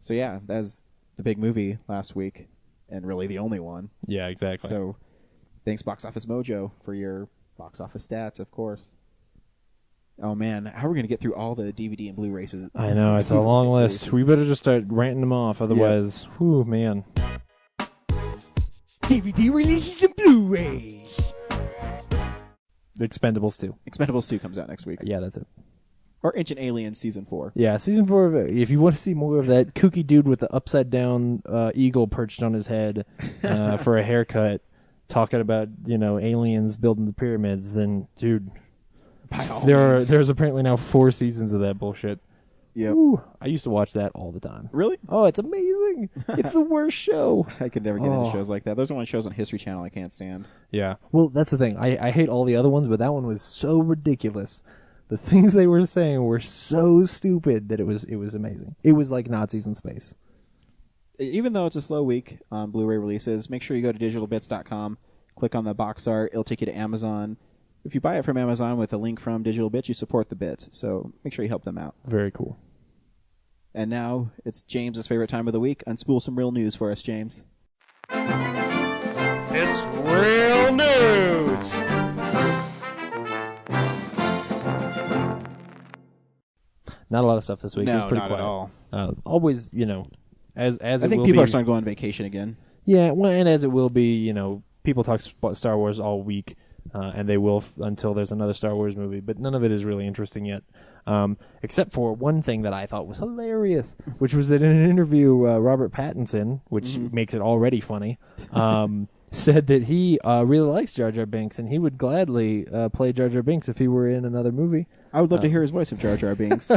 So yeah, that's the big movie last week, and really the only one. Yeah, exactly. So, thanks Box Office Mojo for your box office stats, of course. Oh man, how are we going to get through all the DVD and Blu-rays? I know, it's a long list. We better just start ranting them off, otherwise, whew, man. DVD releases and Blu-rays. Expendables 2. Expendables 2 comes out next week. Yeah, that's it. Or Ancient Aliens Season 4. Yeah, Season 4, if you want to see more of that kooky dude with the upside-down eagle perched on his head for a haircut, talking about, aliens building the pyramids, then, dude, there's apparently now 4 seasons of that bullshit. Yep. Ooh, I used to watch that all the time. Really? Oh, it's amazing. It's the worst show. I could never get into shows like that. Those are the only shows on History Channel I can't stand. Yeah. Well, that's the thing. I hate all the other ones, but that one was so ridiculous. The things they were saying were so stupid that it was amazing. It was like Nazis in space. Even though it's a slow week on Blu-ray releases, make sure you go to digitalbits.com, click on the box art. It'll take you to Amazon. If you buy it from Amazon with a link from Digital Bits, you support the bits. So make sure you help them out. Very cool. And now it's James's favorite time of the week. Unspool some real news for us, James. It's real news! Not a lot of stuff this week. No, it was pretty not quiet. at all. Always, as I think people are starting to go on vacation again. Yeah, well, and as it will be, people talk Star Wars all week, and they will until there's another Star Wars movie. But none of it is really interesting yet, except for one thing that I thought was hilarious, which was that in an interview, Robert Pattinson, which makes it already funny, said that he really likes Jar Jar Binks, and he would gladly play Jar Jar Binks if he were in another movie. I would love to hear his voice of Jar Jar Binks.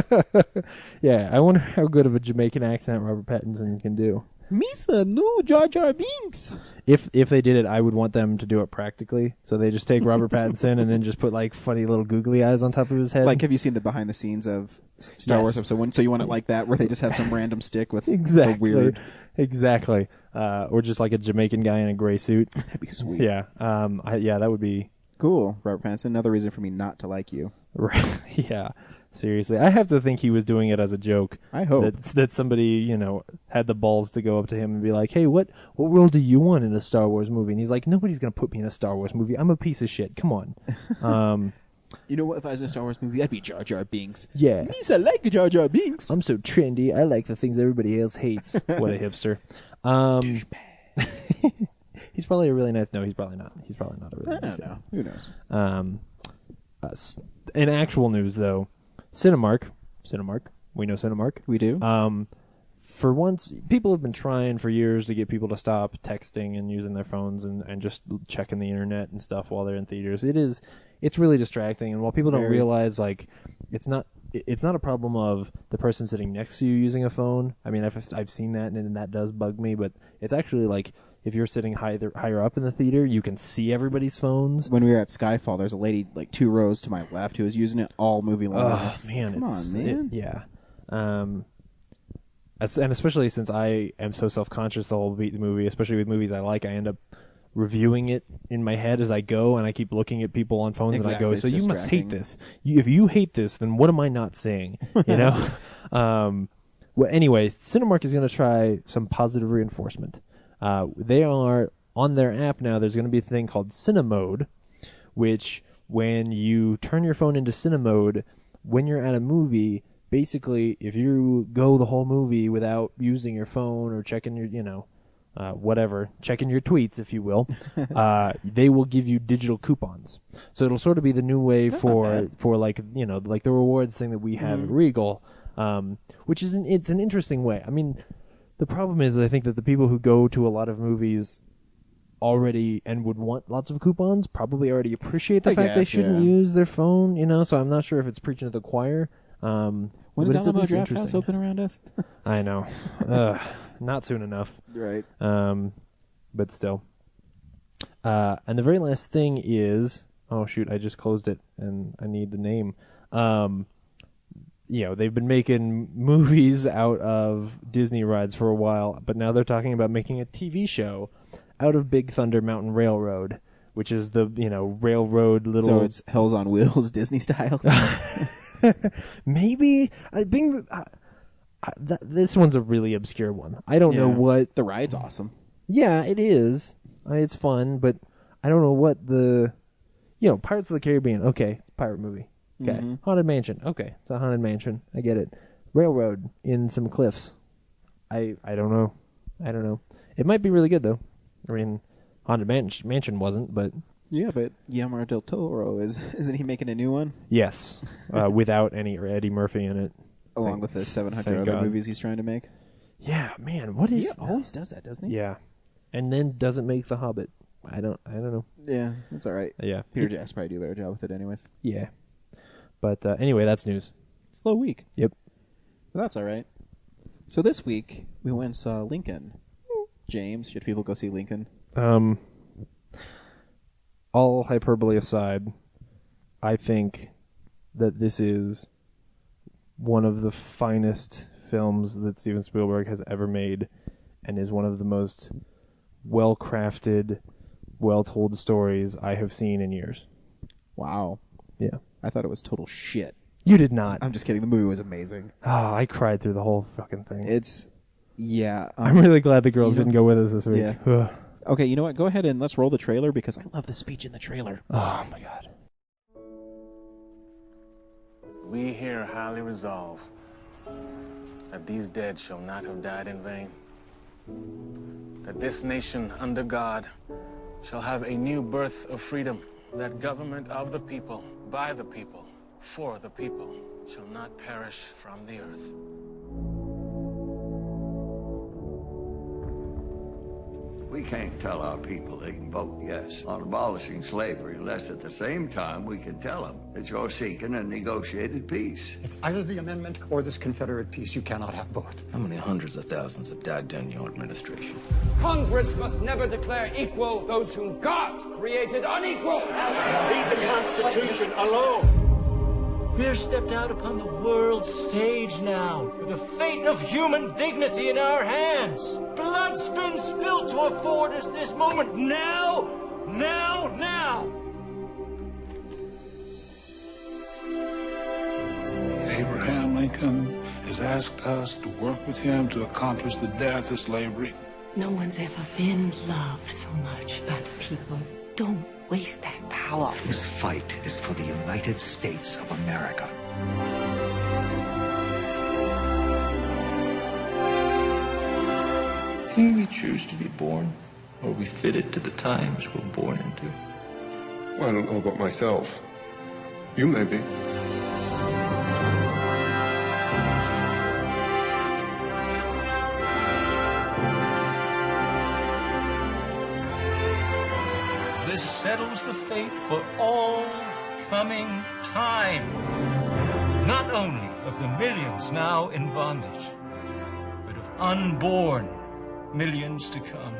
Yeah, I wonder how good of a Jamaican accent Robert Pattinson can do. Misa, no Jar Jar Binks. If they did it, I would want them to do it practically. So they just take Robert Pattinson and then just put like funny little googly eyes on top of his head. Like, have you seen the behind the scenes of Star Wars episode 1? So you want it like that, where they just have some random stick with exactly, weird, or just like a Jamaican guy in a gray suit. That'd be sweet. Yeah, that would be cool. Robert Pattinson, another reason for me not to like you. Right? Yeah. Seriously, I have to think he was doing it as a joke. I hope that somebody, had the balls to go up to him and be like, "Hey, what role do you want in a Star Wars movie?" And he's like, "Nobody's gonna put me in a Star Wars movie. I'm a piece of shit. Come on." You know what? If I was in a Star Wars movie, I'd be Jar Jar Binks. Yeah, Misa like Jar Jar Binks. I'm so trendy. I like the things everybody else hates. What a hipster. Douchebag. He's probably a really nice. No, he's probably not. He's probably not a really nice guy. Who knows? In actual news, though. Cinemark, we know Cinemark. We do. For once, people have been trying for years to get people to stop texting and using their phones and just checking the internet and stuff while they're in theaters. It's really distracting, and while people don't realize, like, it's not a problem of the person sitting next to you using a phone. I mean, I've seen that, and that does bug me, but it's actually like, if you're sitting higher up in the theater, you can see everybody's phones. When we were at Skyfall, there's a lady like 2 rows to my left who was using it all movie long. Oh man, come on, man. Yeah. And especially since I am so self-conscious the whole movie, especially with movies I like, I end up reviewing it in my head as I go, and I keep looking at people on phones and I go, "So you must hate this. If you hate this, then what am I not saying?" Well, anyway, Cinemark is going to try some positive reinforcement. They are on their app now. There's going to be a thing called Cinemode, which when you turn your phone into Cinemode, when you're at a movie, basically, if you go the whole movie without using your phone or checking your, checking your tweets, if you will, they will give you digital coupons. So it'll sort of be the new way for like the rewards thing that we have at Regal, which is it's an interesting way. I mean. The problem is, I think that the people who go to a lot of movies already and would want lots of coupons probably already appreciate the fact they shouldn't use their phone, so I'm not sure if it's preaching to the choir. Well, When But does it's at Alamo least Draft House interesting. open around us? I know. Not soon enough. Right. But still. And the very last thing is... Oh, shoot, I just closed it, and I need the name. They've been making movies out of Disney rides for a while, but now they're talking about making a TV show out of Big Thunder Mountain Railroad, which is the, railroad little... So it's Hell's on Wheels Disney style? Maybe. This one's a really obscure one. I don't know what... The ride's awesome. Yeah, it is. It's fun, but I don't know what the... Pirates of the Caribbean. Okay, it's a pirate movie. Okay. Mm-hmm. Haunted Mansion. Okay, it's a haunted mansion. I get it. Railroad in some cliffs. I don't know. I don't know. It might be really good, though. I mean, Haunted Mansion wasn't, but... Yeah, but Guillermo del Toro, isn't he making a new one? Yes, without any Eddie Murphy in it. Along with the 700 thank other God. movies he's trying to make? Yeah, man, what is... He always does that, doesn't he? Yeah. And then doesn't make The Hobbit. I don't know. Yeah, that's all right. Yeah. Peter Jackson probably do a better job with it anyways. Yeah. But anyway, that's news. Slow week. Yep. But that's all right. So this week, we went and saw Lincoln. James, should people go see Lincoln? All hyperbole aside, I think that this is one of the finest films that Steven Spielberg has ever made, and is one of the most well-crafted, well-told stories I have seen in years. Wow. Yeah. I thought it was total shit. You did not. I'm just kidding. The movie was amazing. Oh, I cried through the whole fucking thing. Yeah. I'm really glad the girls didn't go with us this week. Yeah. Ugh. Okay, you know what? Go ahead and let's roll the trailer because I love the speech in the trailer. Oh, my God. We here highly resolve that these dead shall not have died in vain, that this nation under God shall have a new birth of freedom, that government of the people, by the people, for the people, shall not perish from the earth. We can't tell our people they can vote yes on abolishing slavery unless at the same time we can tell them that you're seeking a negotiated peace. It's either the amendment or this Confederate peace. You cannot have both. How many hundreds of thousands have died during your administration? Congress must never declare equal those whom God created unequal. Leave the Constitution alone. We're stepped out upon the world stage now, with the fate of human dignity in our hands. Blood's been spilled to afford us this moment. Now! Abraham Lincoln has asked us to work with him to accomplish the death of slavery. No one's ever been loved so much by the people. Don't waste that power. This fight is for the United States of America. Can we choose to be born, or are we fitted to the times we're born into? Well, I don't know about myself. You may be. This settles the fate for all coming time. Not only of the millions now in bondage, but of unborn millions to come.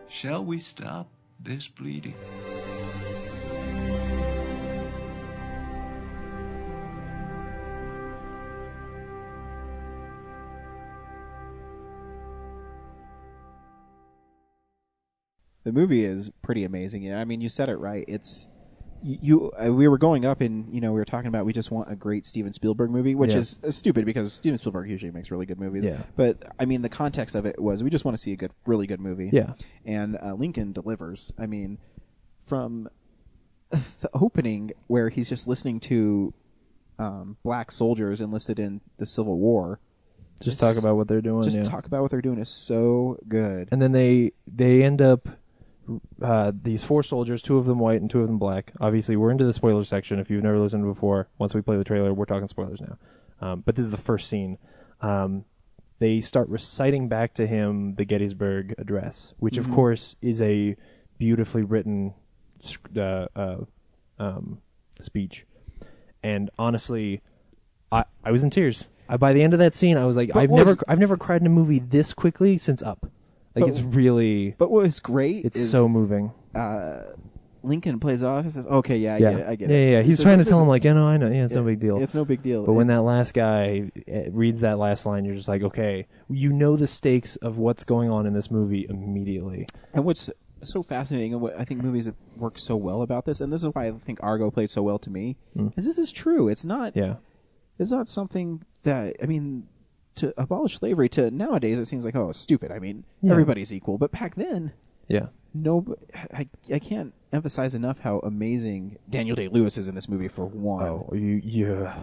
Shall we stop this bleeding? The movie is pretty amazing. I mean, you said it right. It's we were going up and we were talking about we just want a great Steven Spielberg movie, which is stupid because Steven Spielberg usually makes really good movies. Yeah. But I mean, the context of it was we just want to see a really good movie. Yeah. And Lincoln delivers. I mean, from the opening where he's just listening to black soldiers enlisted in the Civil War. Just talk about what they're doing. Just talk about what they're doing is so good. And then they end up these four soldiers, two of them white and two of them black. Obviously, we're into the spoiler section. If you've never listened before, once we play the trailer, we're talking spoilers now. But this is the first scene. They start reciting back to him the Gettysburg Address, which of course is a beautifully written speech. and honestly, I was in tears. By the end of that scene, I was like, I've never cried in a movie this quickly since Up. Like, it's really. But what was great? It's so moving. Lincoln plays off and says, "Okay, I get it." Yeah. He's trying to tell him like, I know, it's no big deal. It's no big deal. But when that last guy reads that last line, you're just like, okay, you know the stakes of what's going on in this movie immediately. And what's so fascinating, and what I think movies have worked so well about this, and this is why I think Argo played so well to me, is this is true. It's not. Yeah. It's not something that to abolish slavery. To nowadays, it seems like stupid. Everybody's equal, but back then, I can't emphasize enough how amazing Daniel Day-Lewis is in this movie. For one,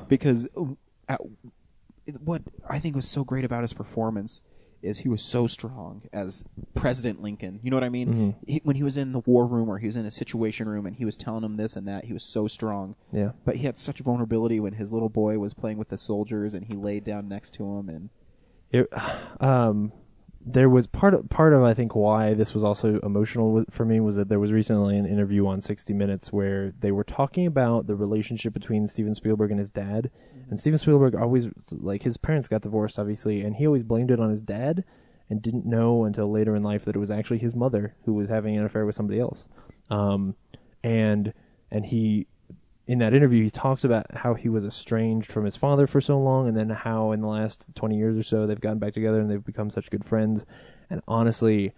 because what I think was so great about his performance is he was so strong as President Lincoln. You know what I mean? When he was in the war room or he was in a situation room and he was telling him this and that, he was so strong. Yeah. But he had such vulnerability when his little boy was playing with the soldiers and he laid down next to him. And there was part of I think why this was also emotional for me was that there was recently an interview on 60 Minutes where they were talking about the relationship between Steven Spielberg and his dad. And Steven Spielberg always, like, his parents got divorced, obviously, and he always blamed it on his dad and didn't know until later in life that it was actually his mother who was having an affair with somebody else. And he, in that interview, he talks about how he was estranged from his father for so long, and then how in the last 20 years or so they've gotten back together and they've become such good friends. And honestly,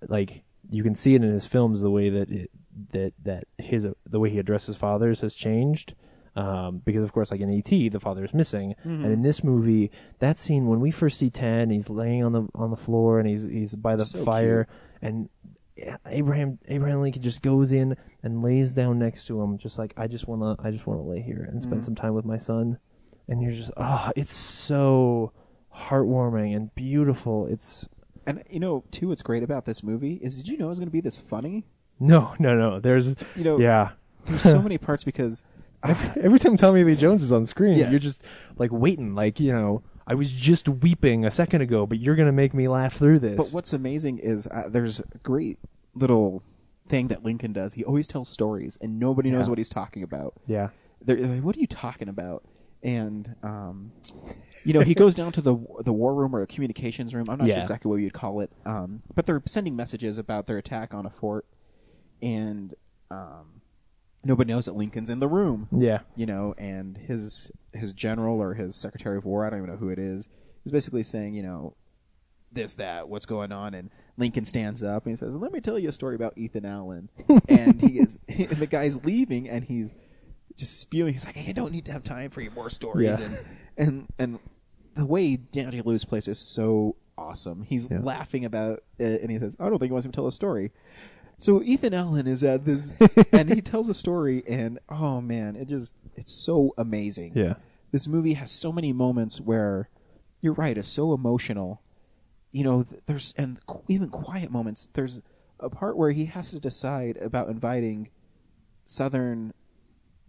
like, you can see it in his films, the way that the way he addresses fathers has changed. Because of course, like in E.T., the father is missing, and in this movie, that scene when we first see Ted, he's laying on the floor and he's by the fire, cute. And Abraham Lincoln just goes in and lays down next to him, just like I just wanna lay here and spend some time with my son, and you're just it's so heartwarming and beautiful. And too, what's great about this movie is, did you know it was going to be this funny? No. There's there's so many parts because. Every time Tommy Lee Jones is on screen, you're just like waiting, like, I was just weeping a second ago, but you're going to make me laugh through this. But what's amazing is there's a great little thing that Lincoln does. He always tells stories, and nobody knows what he's talking about. Yeah. They're like, what are you talking about? And, he goes down to the war room or a communications room. I'm not sure exactly what you'd call it. But they're sending messages about their attack on a fort, and nobody knows that Lincoln's in the room. Yeah. And his general or his secretary of war, I don't even know who it is basically saying, this, that, what's going on. And Lincoln stands up and he says, let me tell you a story about Ethan Allen. And and the guy's leaving and he's just spewing. He's like, I don't need to have time for your more stories. Yeah. And the way Daniel Day-Lewis plays is so awesome. He's laughing about it and he says, I don't think he wants him to tell a story. So Ethan Allen is at this, and he tells a story, and oh man, it's so amazing. Yeah. This movie has so many moments where, you're right, it's so emotional. There's, and even quiet moments. There's a part where he has to decide about inviting Southern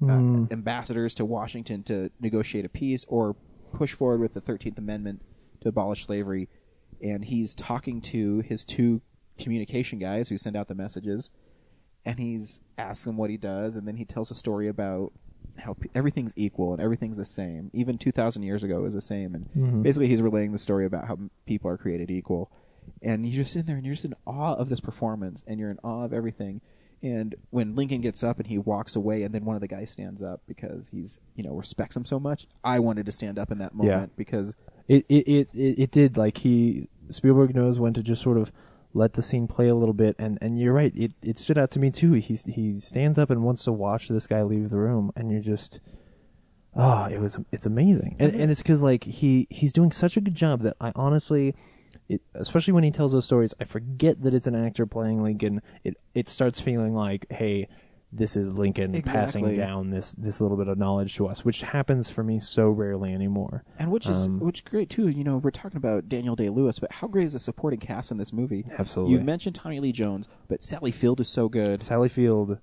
ambassadors to Washington to negotiate a peace or push forward with the 13th Amendment to abolish slavery. And he's talking to his two communication guys who send out the messages, and he's asks them what he does, and then he tells a story about how everything's equal and everything's the same. Even 2,000 years ago it was the same, and basically he's relaying the story about how people are created equal. And you just sit there and you're just in awe of this performance, and you're in awe of everything. And when Lincoln gets up and he walks away, and then one of the guys stands up because he's respects him so much, I wanted to stand up in that moment because it did, like, Spielberg knows when to just sort of let the scene play a little bit, and you're right, it stood out to me too. He stands up and wants to watch this guy leave the room, and you're just it's amazing. And it's because, like, he's doing such a good job that I honestly, especially when he tells those stories, I forget that it's an actor playing Lincoln. It starts feeling like, hey, this is Lincoln passing down this little bit of knowledge to us, which happens for me so rarely anymore. And which is great too. We're talking about Daniel Day-Lewis, but how great is the supporting cast in this movie? Absolutely. You mentioned Tommy Lee Jones, but Sally Field is so good. Sally Field,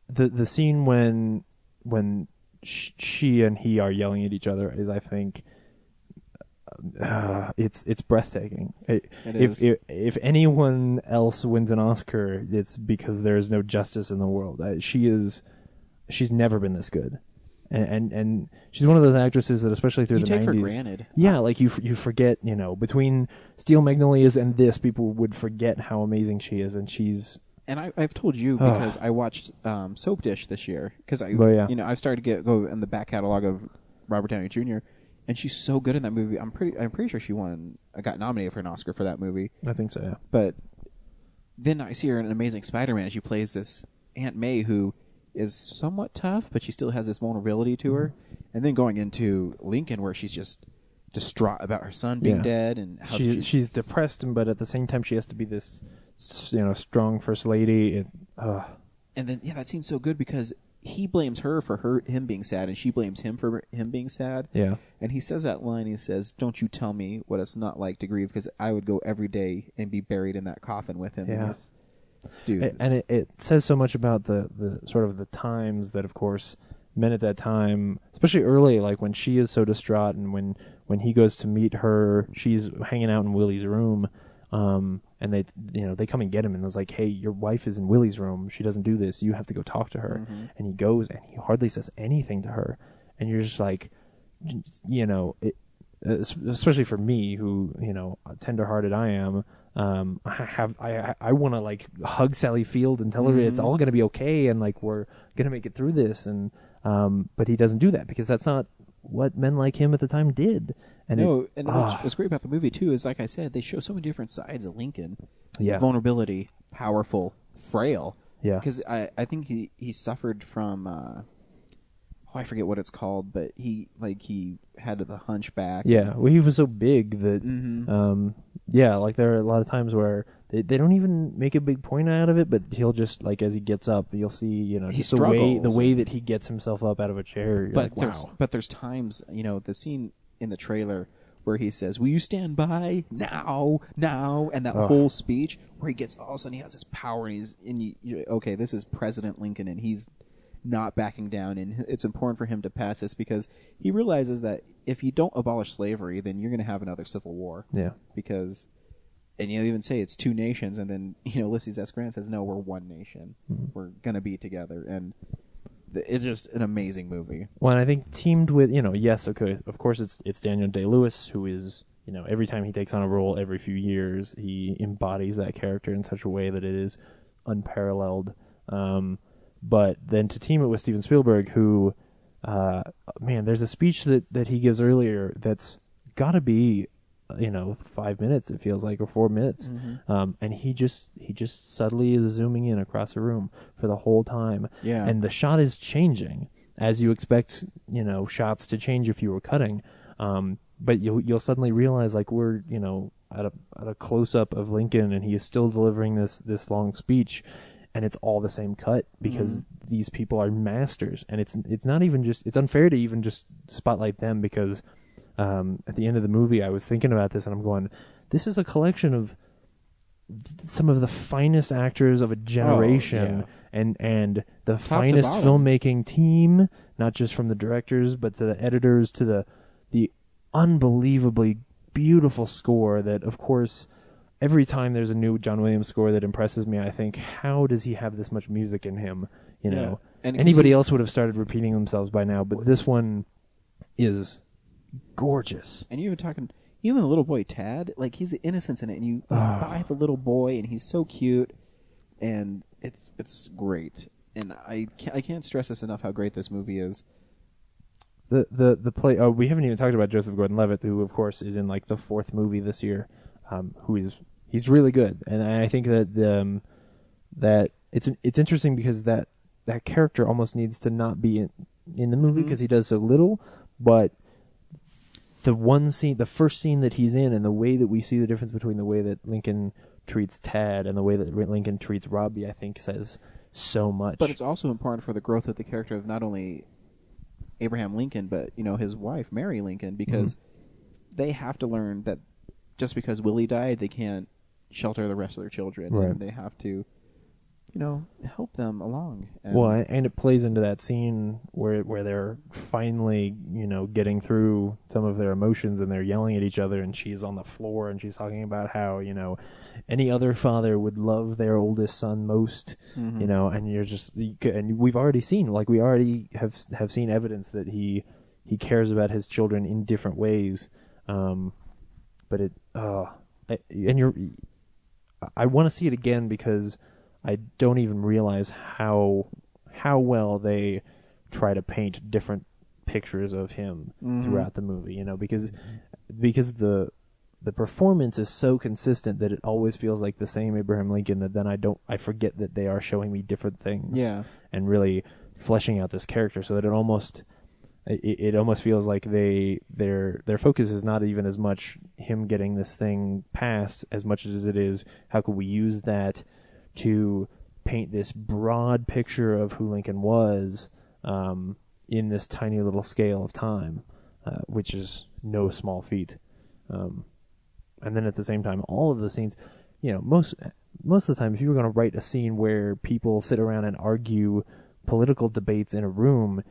the scene when she and he are yelling at each other is, I think, it's breathtaking. If anyone else wins an Oscar, it's because there is no justice in the world. She is she's never been this good. And she's one of those actresses that, especially through you the 90s, take for granted. Yeah, like you forget, between Steel Magnolias and this, people would forget how amazing she is, and she's. And I've told you because I watched Soap Dish this year because I started to go in the back catalog of Robert Downey Jr. and she's so good in that movie. I'm pretty sure she got nominated for an Oscar for that movie. I think so, yeah. But then I see her in Amazing Spider-Man. She plays this Aunt May who is somewhat tough, but she still has this vulnerability to her. And then going into Lincoln, where she's just distraught about her son being dead, and how she's depressed, but at the same time she has to be this, strong first lady. And then that scene's so good because he blames her for him being sad, and she blames him for him being sad. Yeah. And he says that line. He says, "Don't you tell me what it's not like to grieve, because I would go every day and be buried in that coffin with him." Yeah. Dude. And it says so much about the sort of the times that, of course, men at that time, especially early, like when she is so distraught, and when he goes to meet her, she's hanging out in Willie's room, and they come and get him, and it's like, hey, your wife is in Willie's room. She doesn't do this. You have to go talk to her. Mm-hmm. And he goes, and he hardly says anything to her. And you're just like, especially for me, who, tender-hearted I am, I want to like hug Sally Field and tell her it's all going to be okay, and like we're going to make it through this. And but he doesn't do that, because that's not what men like him at the time did. And what's great about the movie too is, like I said, they show so many different sides of Lincoln. Yeah. Vulnerability, powerful, frail. Yeah. Because I think he suffered from I forget what it's called, but he had the hunchback. Yeah, well, he was so big that like there are a lot of times where they don't even make a big point out of it, but he'll just, like, as he gets up, you'll see, he just struggles. the way that he gets himself up out of a chair. But like, wow. there's times, the scene in the trailer where he says, "Will you stand by now?" And that whole speech where he gets, all of a sudden he has this power, and okay, this is President Lincoln, and he's not backing down, and it's important for him to pass this because he realizes that if you don't abolish slavery, then you're going to have another civil war. Yeah. Because, and you even say it's two nations, and then Ulysses S. Grant says, "No, we're one nation. Mm-hmm. We're going to be together," and it's just an amazing movie. Well, and I think teamed with yes, okay, of course it's Daniel Day-Lewis, who is every time he takes on a role every few years, he embodies that character in such a way that it is unparalleled. But then to team it with Steven Spielberg, who, there's a speech that he gives earlier that's got to be, 5 minutes, it feels like, or 4 minutes. Mm-hmm. And he just subtly is zooming in across the room for the whole time. Yeah. And the shot is changing, as you expect, shots to change if you were cutting. But you'll suddenly realize, like, we're, at a close-up of Lincoln, and he is still delivering this long speech. And it's all the same cut because these people are masters, and it's not even just, it's unfair to even just spotlight them, because at the end of the movie I was thinking about this and I'm going, this is a collection of some of the finest actors of a generation, and the Top finest to bottom. filmmaking team, not just from the directors but to the editors, to the unbelievably beautiful score that, of course, every time there's a new John Williams score that impresses me, I think, how does he have this much music in him? And anybody else would have started repeating themselves by now, but this one is gorgeous. And you're talking, even the little boy Tad, like, he's the innocence in it, and you buy the little boy, and he's so cute, and it's great. And I can't stress this enough how great this movie is. The play. Oh, we haven't even talked about Joseph Gordon-Levitt, who of course is in like the 4th movie this year. He's really good, and I think that that it's interesting because that character almost needs to not be in the movie because he does so little, but the first scene that he's in, and the way that we see the difference between the way that Lincoln treats Tad and the way that Lincoln treats Robbie, I think says so much. But it's also important for the growth of the character of not only Abraham Lincoln, but his wife Mary Lincoln, because they have to learn that just because Willie died, they can't shelter the rest of their children. Right. And they have to help them along. And it plays into that scene where they're finally, getting through some of their emotions and they're yelling at each other, and she's on the floor and she's talking about how, any other father would love their oldest son most, and you're just, and we've already seen, we already have seen evidence that he cares about his children in different ways. But I want to see it again because I don't even realize how well they try to paint different pictures of him throughout the movie. Because the performance is so consistent that it always feels like the same Abraham Lincoln. That then I forget that they are showing me different things. Yeah, and really fleshing out this character so that it almost feels like their focus is not even as much him getting this thing passed as much as it is how could we use that to paint this broad picture of who Lincoln was in this tiny little scale of time, which is no small feat. And then at the same time, all of the scenes, most of the time, if you were going to write a scene where people sit around and argue political debates in a room,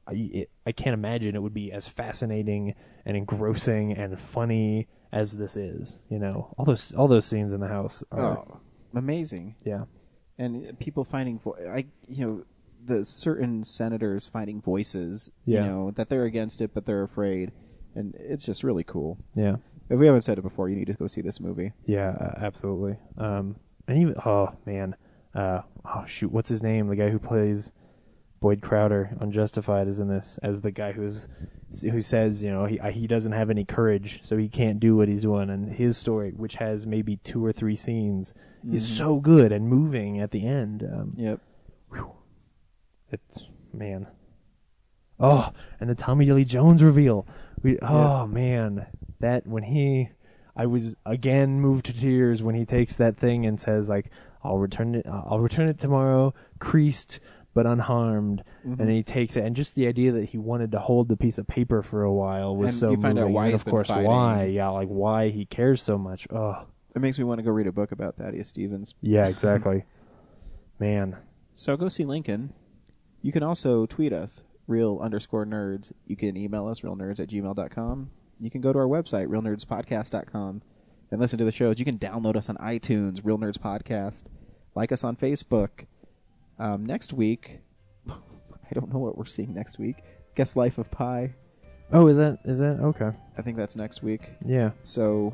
I can't imagine it would be as fascinating and engrossing and funny as this is. All those scenes in the house are amazing. Yeah, and people finding the certain senators finding voices. That they're against it, but they're afraid, and it's just really cool. Yeah, if we haven't said it before, you need to go see this movie. Yeah, absolutely. And even what's his name? The guy who plays Boyd Crowder on Justified is in this as the guy who says he doesn't have any courage, so he can't do what he's doing, and his story, which has maybe 2 or 3 scenes, is so good and moving at the end. Yep. It's man. Oh, and the Tommy Lee Jones reveal. Man, that I was again moved to tears when he takes that thing and says I'll return it tomorrow, creased but unharmed, and he takes it, and just the idea that he wanted to hold the piece of paper for a while was so moving. Out why and of course why, why he cares so much. Oh, it makes me want to go read a book about Thaddeus Stevens. Yeah, exactly. Man, so go see Lincoln. You can also tweet us, real_nerds. You can email us, realnerds@gmail.com. You can go to our website, realnerdspodcast.com, and listen to the shows. You can download us on iTunes, Real Nerds Podcast. Like us on Facebook. Next week, I don't know what we're seeing next week. Guess Life of Pi. Oh, is that okay? I think that's next week. Yeah. So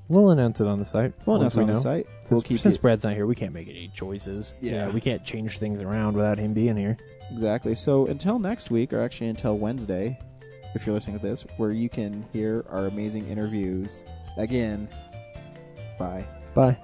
we'll announce it on the site. We'll announce it on the site. Since Brad's not here, we can't make any choices. Yeah, we can't change things around without him being here. Exactly. So until next week, or actually until Wednesday, if you're listening to this, where you can hear our amazing interviews again. Bye. Bye.